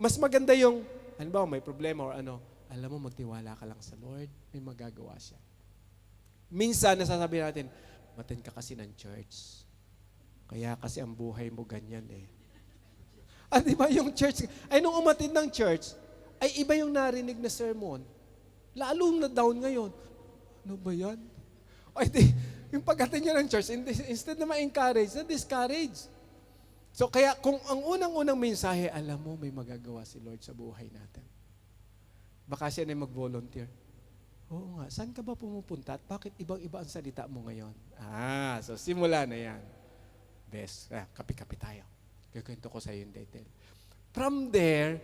mas maganda yung, halimbawa may problema or ano, alam mo magtiwala ka lang sa Lord, may magagawa siya. Minsan nasasabi natin, matin ka kasi ng church. Kaya kasi ang buhay mo ganyan eh. Di ba yung church, ay nung umatid ng church, ay iba yung narinig na sermon. Lalong na down ngayon. Ano ba yan? Ay di, yung pag-attend niya ng church, instead na ma-encourage, na-discourage. So kaya kung ang unang-unang mensahe, alam mo may magagawa si Lord sa buhay natin. Baka siya na mag-volunteer. Oo nga, saan ka ba pumupunta at bakit ibang-iba ang salita mo ngayon? So simula na yan. Best, kapi-kapi tayo. Kikwento ko sa iyo yung detail. From there,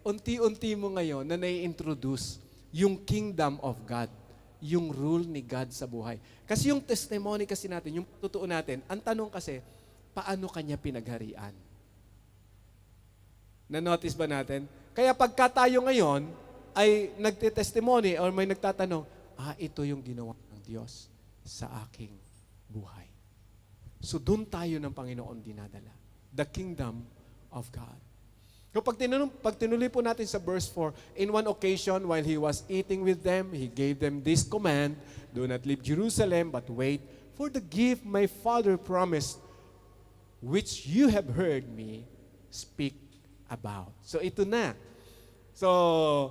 unti-unti mo ngayon na nai-introduce yung kingdom of God, yung rule ni God sa buhay. Kasi yung testimony kasi natin, yung totoo natin, ang tanong kasi, paano kanya pinagharian? Na-notice ba natin? Kaya pagka tayo ngayon, ay nagte-testimony or may nagtatanong, ito yung ginawa ng Diyos sa aking buhay. So doon tayo ng Panginoon dinadala. The kingdom of God. So pag tinuloy po natin sa verse 4, in one occasion while He was eating with them, He gave them this command, do not leave Jerusalem, but wait for the gift my Father promised, which you have heard me speak about. So ito na. So,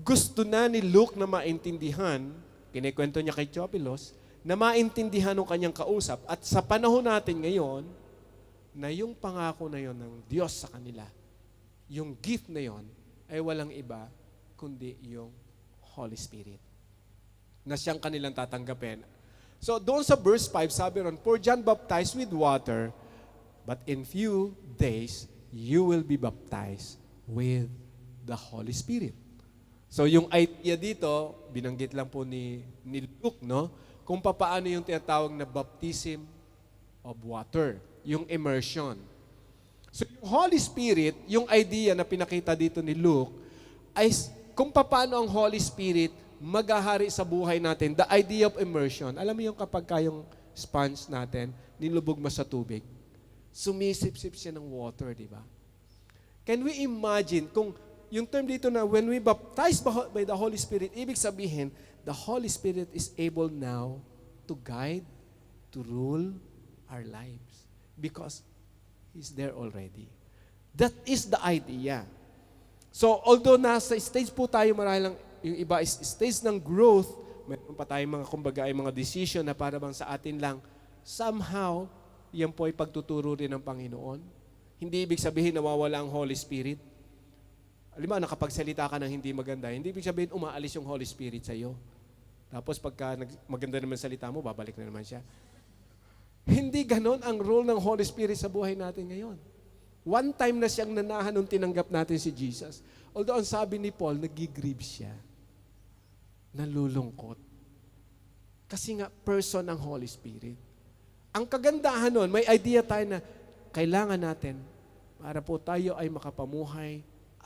gusto na ni Luke na maintindihan, kinikwento niya kay Theophilus, na maintindihan ng kanyang kausap. At sa panahon natin ngayon, na yung pangako na yon ng Diyos sa kanila, yung gift na yon ay walang iba, kundi yung Holy Spirit. Na siyang kanilang tatanggapin. So doon sa verse 5, sabi ron, for John baptized with water, but in few days, you will be baptized with the Holy Spirit. So yung idea dito, binanggit lang po ni Luke, no? Kung paano yung tinatawag na baptism of water, yung immersion. So yung Holy Spirit, yung idea na pinakita dito ni Luke, ay kung paano ang Holy Spirit maghahari sa buhay natin, the idea of immersion. Alam mo yung kapag kayong sponge natin, nilubog mo sa tubig, sumisip-sip siya ng water, di ba? Can we imagine kung yung term dito na when we baptized by the Holy Spirit, ibig sabihin, the Holy Spirit is able now to guide, to rule our lives because He's there already. That is the idea. So, although nasa stage po tayo marahil lang, yung iba is stage ng growth, mayroon pa tayong mga, kumbaga, ay mga decision na para bang sa atin lang, somehow, yan po ay pagtuturo rin ng Panginoon. Hindi ibig sabihin nawawala ang Holy Spirit. Alam mo, nakapagsalita ka ng hindi maganda, hindi ibig sabihin umaalis yung Holy Spirit sa iyo. Tapos pagka maganda naman salita mo, babalik na naman siya. Hindi ganon ang role ng Holy Spirit sa buhay natin ngayon. One time na siyang nanahan nung tinanggap natin si Jesus. Although ang sabi ni Paul, nagigrieve siya. Nalulungkot. Kasi nga, person ang Holy Spirit. Ang kagandahan nun, may idea tayo na kailangan natin para po tayo ay makapamuhay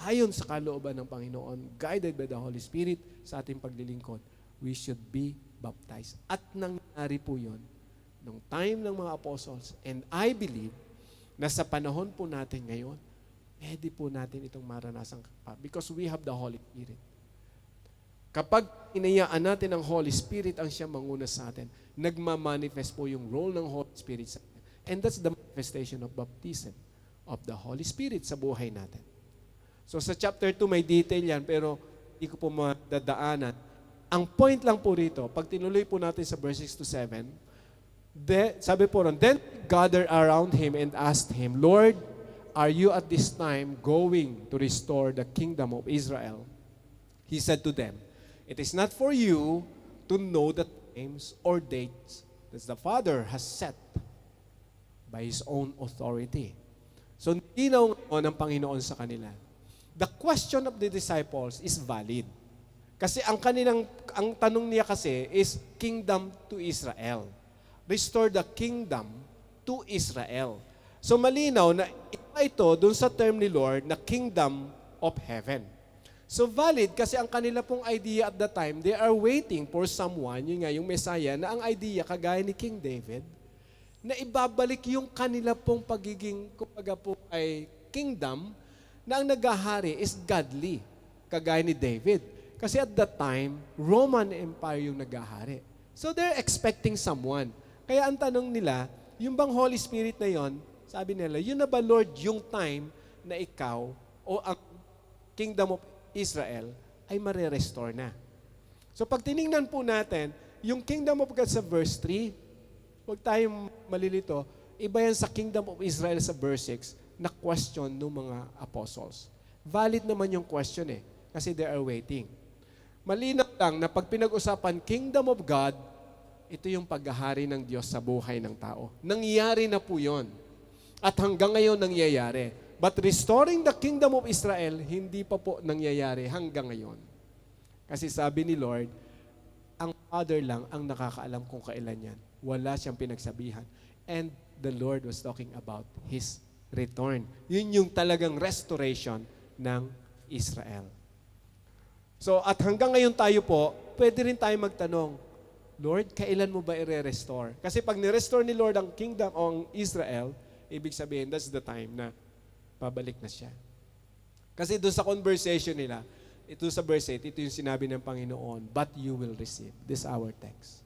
ayon sa kalooban ng Panginoon, guided by the Holy Spirit sa ating paglilingkod. We should be baptized. At nangyari po yun nung time ng mga apostles. And I believe na sa panahon po natin ngayon, pwede po natin itong maranasan because we have the Holy Spirit. Kapag inayaan natin ang Holy Spirit ang siya manguna sa atin, nagmamanifest po yung role ng Holy Spirit sa atin. And that's the manifestation of baptism of the Holy Spirit sa buhay natin. So sa chapter 2 may detail yan, pero hindi ko po madadaanan. Ang point lang po rito, pag tinuloy po natin sa verses 6 to 7, sabi po ron, then gathered around him and asked him, Lord, are you at this time going to restore the kingdom of Israel? He said to them, it is not for you to know the times or dates that the Father has set by His own authority. So, nilinaw ng Panginoon sa kanila. The question of the disciples is valid. Kasi ang tanong niya kasi is kingdom to Israel. Restore the kingdom to Israel. So malinaw na ito dun sa term ni Lord na kingdom of heaven. So valid kasi ang kanila pong idea at the time, they are waiting for someone, yun nga yung Messiah, na ang idea kagaya ni King David, na ibabalik yung kanila pong pagiging, kumbaga po ay kingdom, na ang naghahari is godly, kagaya ni David. Kasi at that time, Roman Empire yung naghahari. So they're expecting someone. Kaya ang tanong nila, yung bang Holy Spirit na yon, sabi nila, yun na ba Lord yung time na ikaw o ang kingdom of Israel ay mare-restore na? So pag tiningnan po natin, yung kingdom of God sa verse 3, huwag tayong malilito, iba yan sa kingdom of Israel sa verse 6 na question ng mga apostles. Valid naman yung question kasi they are waiting. Malinaw lang na pag pinag-usapan kingdom of God, ito yung paghahari ng Diyos sa buhay ng tao. Nangyari na po yun. At hanggang ngayon nangyayari. But restoring the kingdom of Israel, hindi pa po nangyayari hanggang ngayon. Kasi sabi ni Lord, ang Father lang ang nakakaalam kung kailan yan. Wala siyang pinagsabihan. And the Lord was talking about His return. Yun yung talagang restoration ng Israel. So, at hanggang ngayon tayo po, pwede rin tayo magtanong, Lord, kailan mo ba i-restore? Kasi pag ni-restore ni Lord ang kingdom o Israel, ibig sabihin, that's the time na pabalik na siya. Kasi doon sa conversation nila, ito sa verse 8, ito yung sinabi ng Panginoon, but you will receive. This is our text.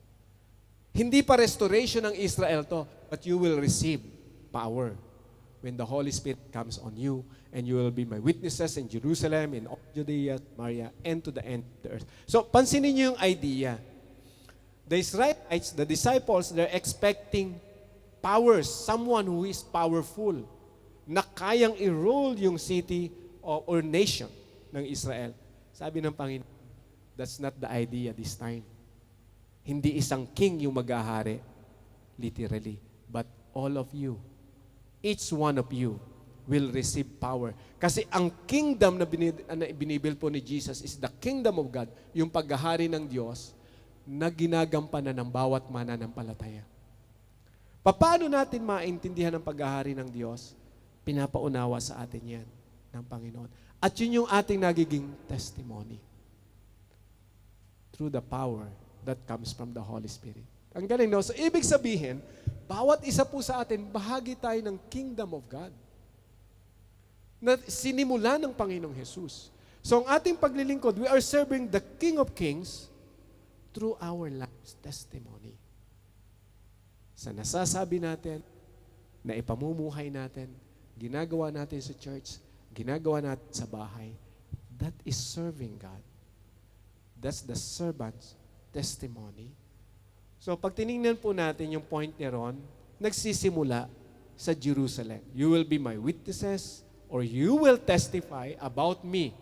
Hindi pa restoration ng Israel to, but you will receive power when the Holy Spirit comes on you, and you will be my witnesses in Jerusalem, in all Judea, Samaria, and to the end of the earth. So, pansinin niyo yung idea. The Israelites, the disciples, they're expecting powers, someone who is powerful, na kayang i-rule yung city or nation ng Israel. Sabi ng Panginoon, that's not the idea this time. Hindi isang king yung mag-ahari, literally, but all of you, each one of you will receive power. Kasi ang kingdom na binibuild po ni Jesus is the kingdom of God, yung paghahari ng Diyos na ginagampanan ng bawat mananampalataya. Paano natin maintindihan ang paghahari ng Diyos? Pinapaunawa sa atin yan ng Panginoon. At yun yung ating nagiging testimony. Through the power that comes from the Holy Spirit. Ang galing, no? So, ibig sabihin, bawat isa po sa atin, bahagi tayo ng kingdom of God. na sinimula ng Panginoong Jesus. So ang ating paglilingkod, we are serving the King of Kings through our life's testimony. Sa nasasabi natin, na ipamumuhay natin, ginagawa natin sa church, ginagawa natin sa bahay, that is serving God. That's the servant's testimony. So pag tinignan po natin yung point ni Ron, nagsisimula sa Jerusalem. You will be my witnesses or you will testify about me,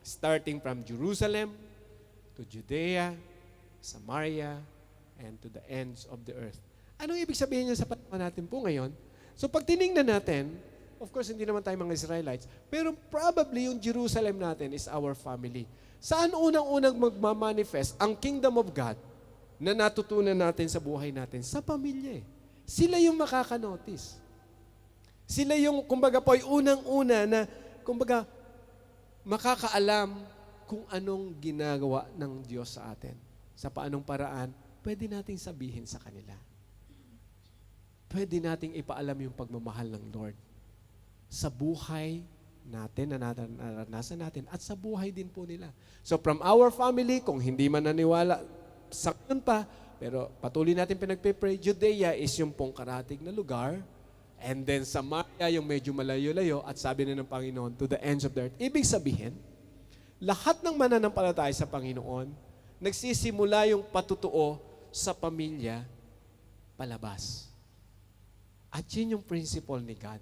starting from Jerusalem to Judea, Samaria, and to the ends of the earth. Anong ibig sabihin niya sa panahon natin po ngayon? So pag tinignan natin, of course hindi naman tayo mga Israelites, pero probably yung Jerusalem natin is our family. Saan unang-unang magmamanifest ang kingdom of God na natutunan natin sa buhay natin? Sa pamilya eh. Sila yung makaka-notice. Sila yung, kumbaga po, unang-una na, kumbaga, makakaalam kung anong ginagawa ng Diyos sa atin. Sa paanong paraan, pwede nating sabihin sa kanila. Pwede nating ipaalam yung pagmamahal ng Lord sa buhay natin na naranasan natin at sa buhay din po nila. So from our family, kung hindi man naniwala sa ngayon pa, pero patuloy natin pinagpipray, Judea is yung pong karatig na lugar, and then Samaria yung medyo malayo-layo, at sabi na ng Panginoon, to the ends of the earth. Ibig sabihin, lahat ng mananampalataya sa Panginoon, nagsisimula yung patutuo sa pamilya palabas. At yun yung principle ni God.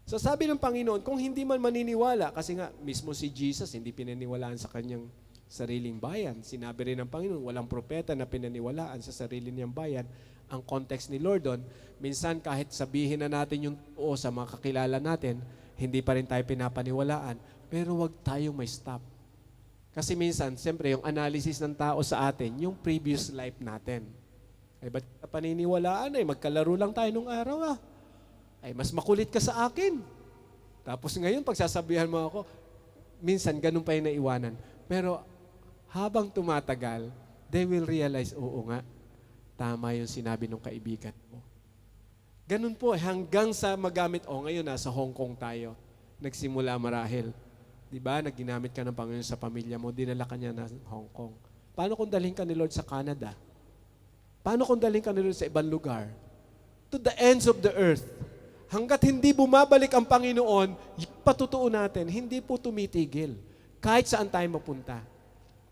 So sabi ng Panginoon, kung hindi man maniniwala, kasi nga mismo si Jesus hindi pinaniwalaan sa kanyang sariling bayan. Sinabi rin ng Panginoon, walang propeta na pinaniwalaan sa sarili niyang bayan. Ang context ni Lord doon, minsan kahit sabihin na natin yung totoo sa mga kakilala natin, hindi pa rin tayo pinapaniwalaan, pero wag tayong may stop. Kasi minsan, siyempre, yung analysis ng tao sa atin, yung previous life natin. Ay, ba't ka paniniwalaan? Ay, magkalaro lang tayo nung araw Ay, mas makulit ka sa akin. Tapos ngayon, pagsasabihan mo ako, minsan ganun pa yung naiwanan. Pero habang tumatagal, they will realize, oo nga, tama yung sinabi ng kaibigan mo. Ganun po, hanggang sa magamit, ngayon nasa Hong Kong tayo. Nagsimula marahil. Diba, nagginamit ka ng Panginoon sa pamilya mo, dinala ka niya na Hong Kong. Paano kung dalhin ka ni Lord sa Canada? Paano kung dalhin ka ni Lord sa ibang lugar? To the ends of the earth. Hanggat hindi bumabalik ang Panginoon, yung patutuo natin, hindi po tumitigil. Kahit saan tayo mapunta.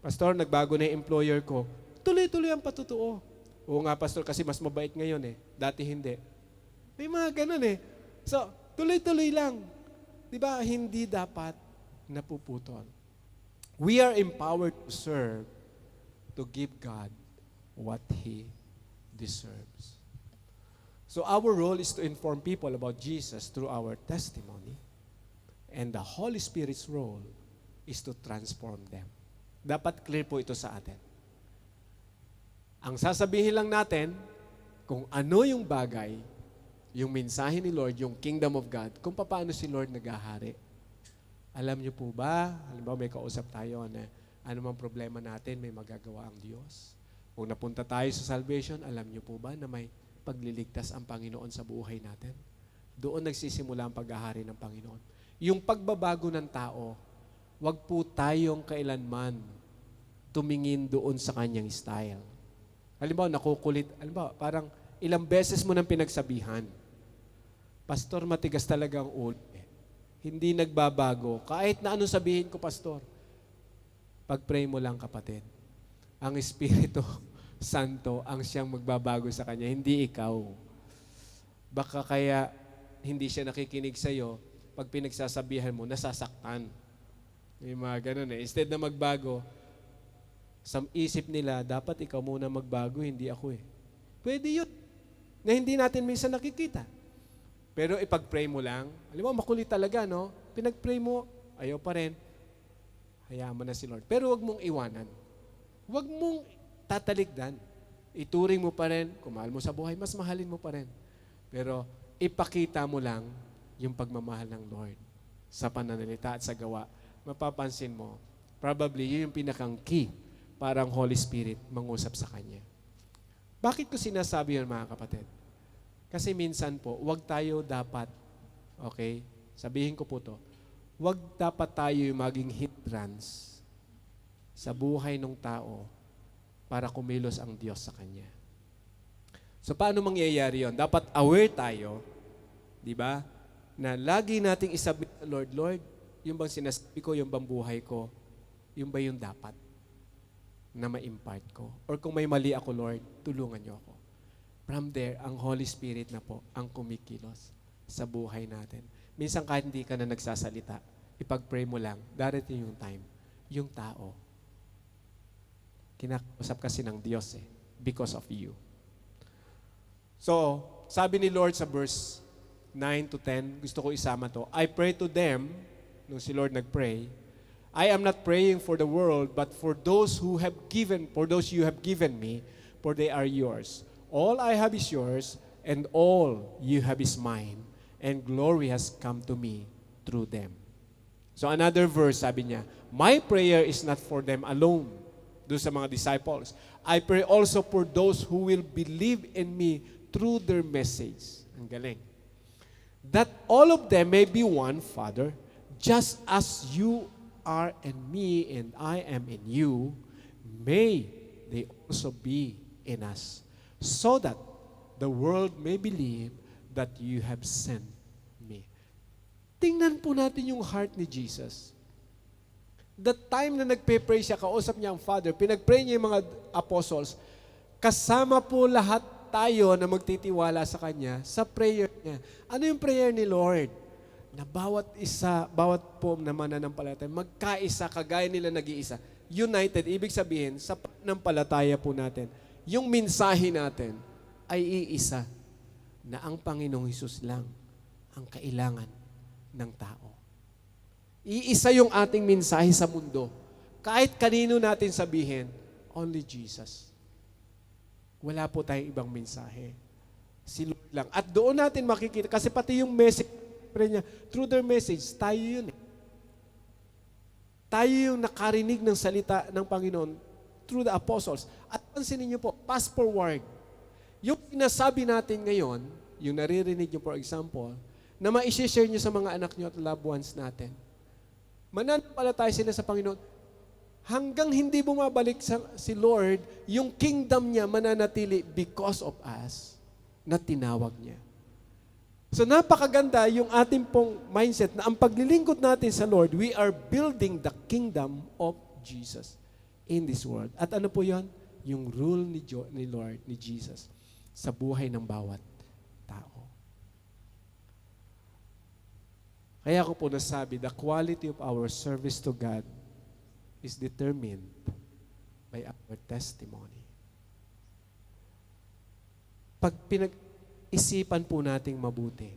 Pastor, nagbago na yung employer ko. Tuloy-tuloy ang patutuo. Oo nga, Pastor, kasi mas mabait ngayon Dati hindi. May mga ganun So, tuloy-tuloy lang. Diba? Hindi dapat napuputol. We are empowered to serve, to give God what He deserves. So our role is to inform people about Jesus through our testimony, and the Holy Spirit's role is to transform them. Dapat clear po ito sa atin. Ang sasabihin lang natin, kung ano yung bagay, yung mensahe ni Lord, yung kingdom of God, kung paano si Lord naghahari. Alam niyo po ba, halimbawa may kausap tayo na ano mang problema natin, may magagawa ang Diyos. Kung napunta tayo sa salvation, alam niyo po ba na may pagliligtas ang Panginoon sa buhay natin? Doon nagsisimula ang paghahari ng Panginoon. Yung pagbabago ng tao, wag po tayong kailanman tumingin doon sa kanyang style. Halimbawa, nakukulit. Halimbawa, parang ilang beses mo nang pinagsabihan, Pastor, matigas talaga ang ulo. Hindi nagbabago. Kahit na anong sabihin ko, Pastor, pag-pray mo lang, kapatid. Ang Espiritu Santo ang siyang magbabago sa kanya, hindi ikaw. Baka kaya hindi siya nakikinig sa'yo, pag pinagsasabihan mo, nasasaktan. May mga ganun Instead na magbago, sa isip nila, dapat ikaw muna magbago, hindi ako Pwede yun. Na hindi natin minsan nakikita. Pero ipag-pray mo lang, alam mo, makulit talaga, no? Pinag-pray mo, ayaw pa rin, hayaan mo na si Lord. Pero wag mong iwanan. Wag mong tatalikdan. Ituring mo pa rin, kung mahal mo sa buhay, mas mahalin mo pa rin. Pero ipakita mo lang yung pagmamahal ng Lord sa pananalita at sa gawa. Mapapansin mo, probably yun yung pinakang key para ang Holy Spirit mangusap sa Kanya. Bakit ko sinasabi yun, mga kapatid? Kasi minsan po, wag tayo dapat, sabihin ko po to, wag dapat tayo yung maging hindrance sa buhay ng tao para kumilos ang Diyos sa kanya. So paano mangyayari yon? Dapat aware tayo, di ba? Na lagi nating isubmit sa Lord, Lord, yung bang sinasabi ko, yung bang buhay ko, yung ba yung dapat na ma-impart ko? Or kung may mali ako, Lord, tulungan niyo ako. From there, ang Holy Spirit na po ang kumikilos sa buhay natin. Minsan kahit hindi ka na nagsasalita, ipag-pray mo lang, darating yung time, yung tao, kinakausap kasi ng Diyos because of you. So, sabi ni Lord sa verse 9 to 10, gusto ko isama to, I pray to them, nung si Lord nagpray, I am not praying for the world, but for those you have given me, for they are yours. All I have is yours, and all you have is mine, and glory has come to me through them. So another verse, sabi niya, my prayer is not for them alone, doon sa mga disciples. I pray also for those who will believe in me through their message. Ang galing. That all of them may be one, Father, just as you are in me and I am in you, may they also be in us, so that the world may believe that you have sent me. Tingnan po natin yung heart ni Jesus. The time na nagpe-pray siya, kausap niya ang Father, pinag-pray niya yung mga apostles, kasama po lahat tayo na magtitiwala sa Kanya sa prayer niya. Ano yung prayer ni Lord? Na bawat isa, bawat po na mananampalataya, magkaisa, kagaya nila nag-iisa. United, ibig sabihin, sa pananampalataya po natin, yung mensahe natin ay iisa na ang Panginoong Hesus lang ang kailangan ng tao. Iisa yung ating mensahe sa mundo. Kahit kanino natin sabihin, only Jesus. Wala po tayong ibang mensahe. Si Lord lang. At doon natin makikita, kasi pati yung message niya, through their message, tayo yun Tayo yung nakarinig ng salita ng Panginoon through the apostles. At pansinin niyo po, fast forward. Yung sinasabi natin ngayon, yung naririnig niyo for example, na ma-share niyo sa mga anak niyo at loved ones natin. Mananampalataya sila sa Panginoon. Hanggang hindi bumabalik si Lord, yung kingdom niya mananatili because of us na tinawag niya. So napakaganda yung ating pong mindset na ang paglilingkod natin sa Lord, we are building the kingdom of Jesus in this world. At ano po yon? Yung rule ni Lord, ni Jesus, sa buhay ng bawat tao. Kaya ako po nasabi, the quality of our service to God is determined by our testimony. Pag isipan po nating mabuti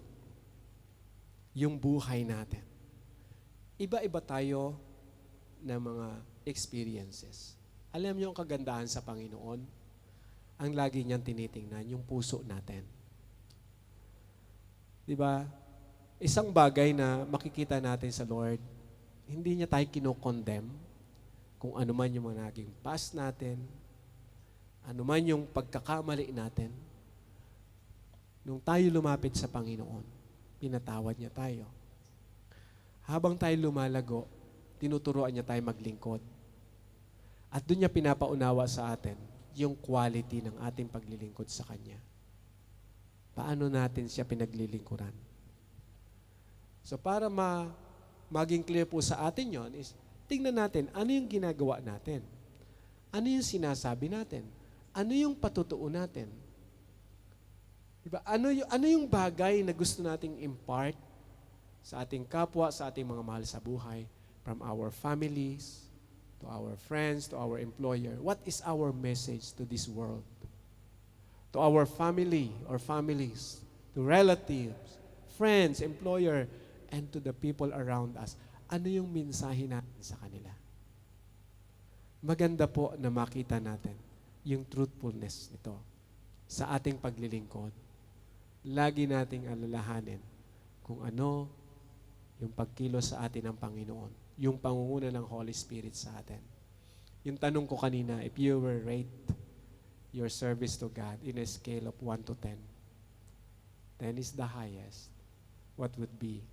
yung buhay natin. Iba-iba tayo ng mga experiences. Alam niyo ang kagandahan sa Panginoon? Ang lagi niyang tinitingnan, yung puso natin. Diba? Isang bagay na makikita natin sa Lord, hindi niya tayo kinokondemn kung ano man yung mga naging past natin, ano man yung pagkakamali natin. Nung tayo lumapit sa Panginoon, pinatawad niya tayo. Habang tayo lumalago, tinuturuan niya tayo maglingkod. At doon niya pinapaunawa sa atin yung quality ng ating paglilingkod sa Kanya. Paano natin siya pinaglilingkuran? So para maging clear po sa atin yon is, tingnan natin ano yung ginagawa natin. Ano yung sinasabi natin? Ano yung patutuo natin? Diba? Ano yung bagay na gusto nating impart sa ating kapwa, sa ating mga mahal sa buhay, from our families, to our friends, to our employer? What is our message to this world? To our family or families, to relatives, friends, employer, and to the people around us. Ano yung mensahe natin sa kanila? Maganda po na makita natin yung truthfulness nito sa ating paglilingkod. Lagi nating alalahanin kung ano yung pagkilos sa atin ng Panginoon, yung pangunguna ng Holy Spirit sa atin. Yung tanong ko kanina, if you were rate your service to God in a scale of 1 to 10, 10 is the highest, what would be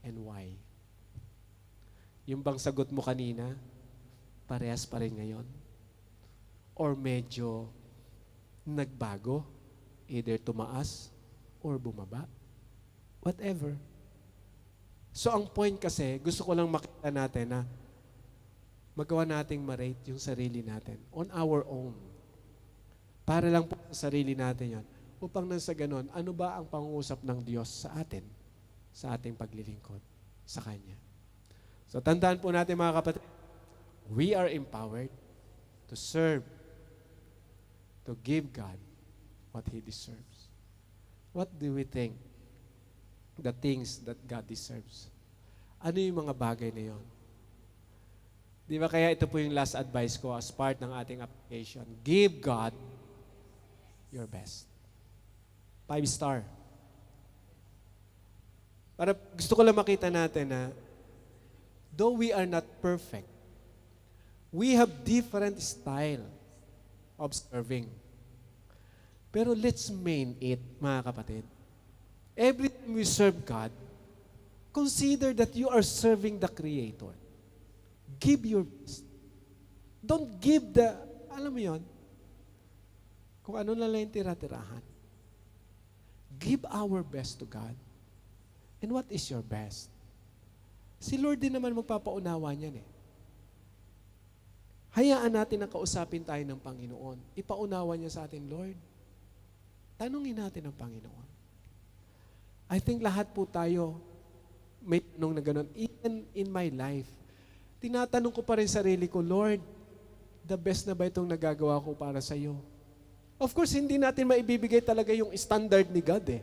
and why? Yung bang sagot mo kanina, parehas pa rin ngayon? Or medyo nagbago? Either tumaas or bumaba? Whatever. So ang point kasi, gusto ko lang makita natin na magawa nating ma-rate yung sarili natin on our own. Para lang po sa sarili natin yan. Upang nang sa ganon, ano ba ang pangungusap ng Diyos sa atin? Sa ating paglilingkod sa Kanya. So tandaan po natin mga kapatid, we are empowered to serve, to give God what He deserves. What do we think? The things that God deserves. Ano yung mga bagay na yon? Di ba kaya ito po yung last advice ko as part ng ating application. Give God your best. 5-star. Para gusto ko lang makita natin na though we are not perfect, we have different style of serving. Pero let's main it, mga kapatid. Every time we serve God, consider that you are serving the Creator. Give your best. Don't give alam mo yon, kung ano na lang yung tira-tirahan. Give our best to God. And what is your best? Si Lord din naman magpapaunawa niyan eh. Hayaan natin na kausapin tayo ng Panginoon. Ipaunawa niya sa atin, Lord. Tanungin natin ang Panginoon. I think lahat po tayo may tanong na gano'n. Even in my life, tinatanong ko pa rin sarili ko, Lord, the best na ba itong nagagawa ko para sa iyo? Of course, hindi natin maibibigay talaga yung standard ni God eh.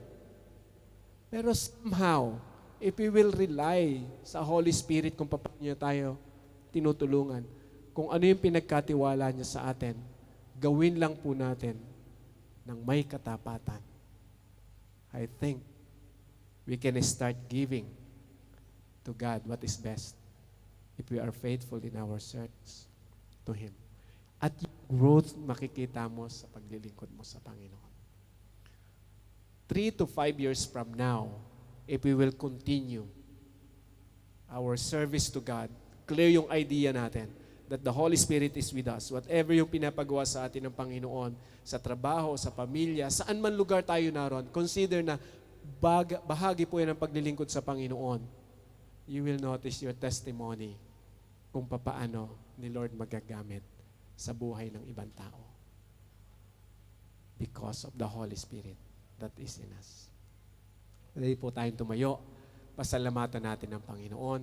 Pero somehow, if we will rely sa Holy Spirit kung paano niya tayo tinutulungan, kung ano yung pinagkatiwala niya sa atin, gawin lang po natin ng may katapatan. I think we can start giving to God what is best if we are faithful in our search to Him. At yung growth makikita mo sa paglilingkod mo sa Panginoon. 3 to 5 years from now, if we will continue our service to God, clear yung idea natin that the Holy Spirit is with us. Whatever yung pinapagawa sa atin ng Panginoon, sa trabaho, sa pamilya, saan man lugar tayo naroon, consider na bahagi po yan ng paglilingkod sa Panginoon. You will notice your testimony kung papaano ni Lord magagamit sa buhay ng ibang tao. Because of the Holy Spirit that is in us. Dahil po tayong tumayo, pasalamatan natin ang Panginoon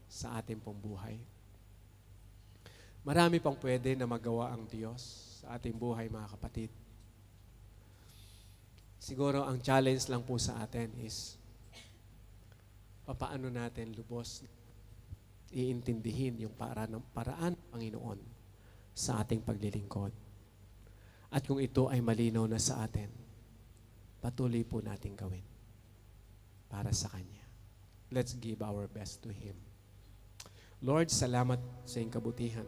sa ating pong buhay. Marami pang pwede na magawa ang Diyos sa ating buhay, mga kapatid. Siguro ang challenge lang po sa atin is papaano natin lubos iintindihin yung paraan ng Panginoon sa ating paglilingkod. At kung ito ay malinaw na sa atin, patuloy po natin gawin para sa Kanya. Let's give our best to Him. Lord, salamat sa iyong kabutihan.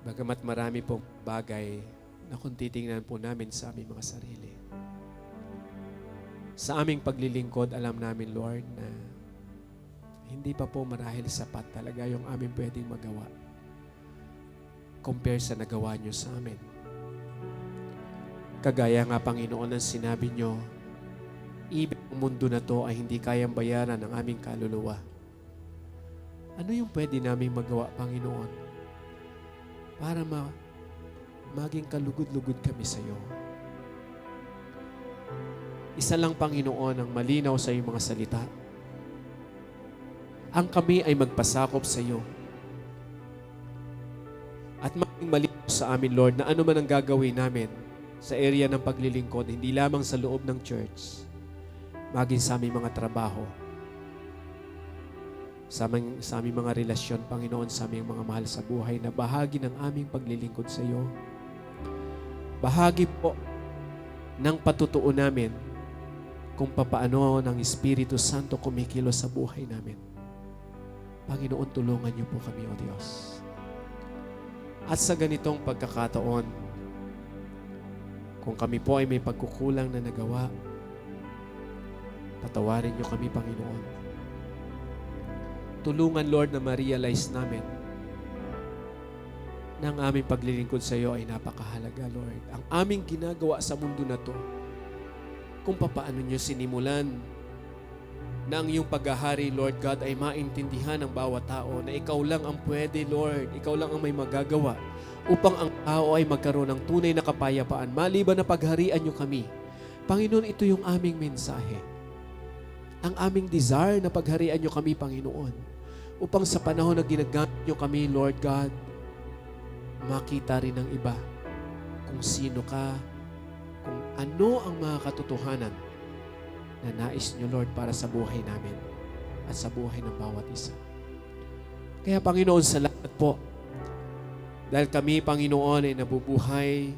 Bagamat marami pong bagay na kung titingnan po namin sa aming mga sarili. Sa aming paglilingkod, alam namin, Lord, na hindi pa po marahil sapat talaga yung aming pwedeng magawa compare sa nagawa niyo sa amin. Kagaya nga, Panginoon, ang sinabi niyo, ibig ng mundo na to ay hindi kayang bayaran ng aming kaluluwa. Ano yung pwede namin magawa, Panginoon, para maging kalugod-lugod kami sa iyo? Isa lang, Panginoon, ang malinaw sa iyong mga salita. Ang kami ay magpasakop sa iyo. At maging malinaw sa amin, Lord, na ano man ang gagawin namin sa area ng paglilingkod, hindi lamang sa loob ng church, maging sa aming mga trabaho, sa aming mga relasyon, Panginoon, sa aming mga mahal sa buhay, na bahagi ng aming paglilingkod sa iyo. Bahagi po ng patutuo namin kung papaano ng Espiritu Santo kumikilos sa buhay namin. Panginoon, tulungan niyo po kami, O Diyos. At sa ganitong pagkakataon, kung kami po ay may pagkukulang na nagawa, Patawarin niyo kami, Panginoon. Tulungan, Lord, na ma-realize namin na ang aming paglilingkod sa iyo ay napakahalaga, Lord. Ang aming ginagawa sa mundo na to, kung papaano niyo sinimulan na ang iyong paghahari, Lord God, ay maintindihan ng bawat tao na ikaw lang ang pwede, Lord. Ikaw lang ang may magagawa upang ang tao ay magkaroon ng tunay na kapayapaan. Maliban na pagharian niyo kami. Panginoon, ito yung aming mensahe. Ang aming desire na pagharian niyo kami, Panginoon. Upang sa panahon na ginagamit niyo kami, Lord God, makita rin ng iba kung sino ka, kung ano ang mga katotohanan na nais niyo, Lord, para sa buhay namin at sa buhay ng bawat isa. Kaya, Panginoon, salamat po. Dahil kami, Panginoon, ay nabubuhay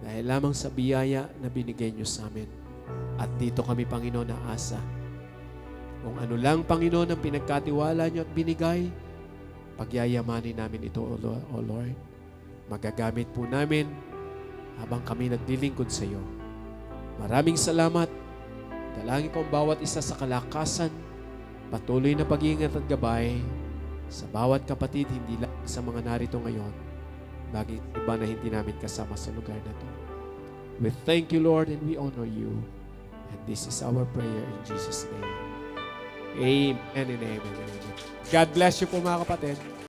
dahil lamang sa biyaya na binigay niyo sa amin. At dito kami, Panginoon, naasa. Kung ano lang, Panginoon, ang pinagkatiwala niyo at binigay, pagyayamanin namin ito, O Lord. Magagamit po namin habang kami naglilingkod sa iyo. Maraming salamat. Dalangin ko ang bawat isa sa kalakasan, patuloy na pag-iingat at gabay sa bawat kapatid, hindi lang sa mga narito ngayon, bagay iba na hindi namin kasama sa lugar na to. We thank you, Lord, and we honor you. And this is our prayer in Jesus' name. Amen and amen. God bless you po, mga kapatid.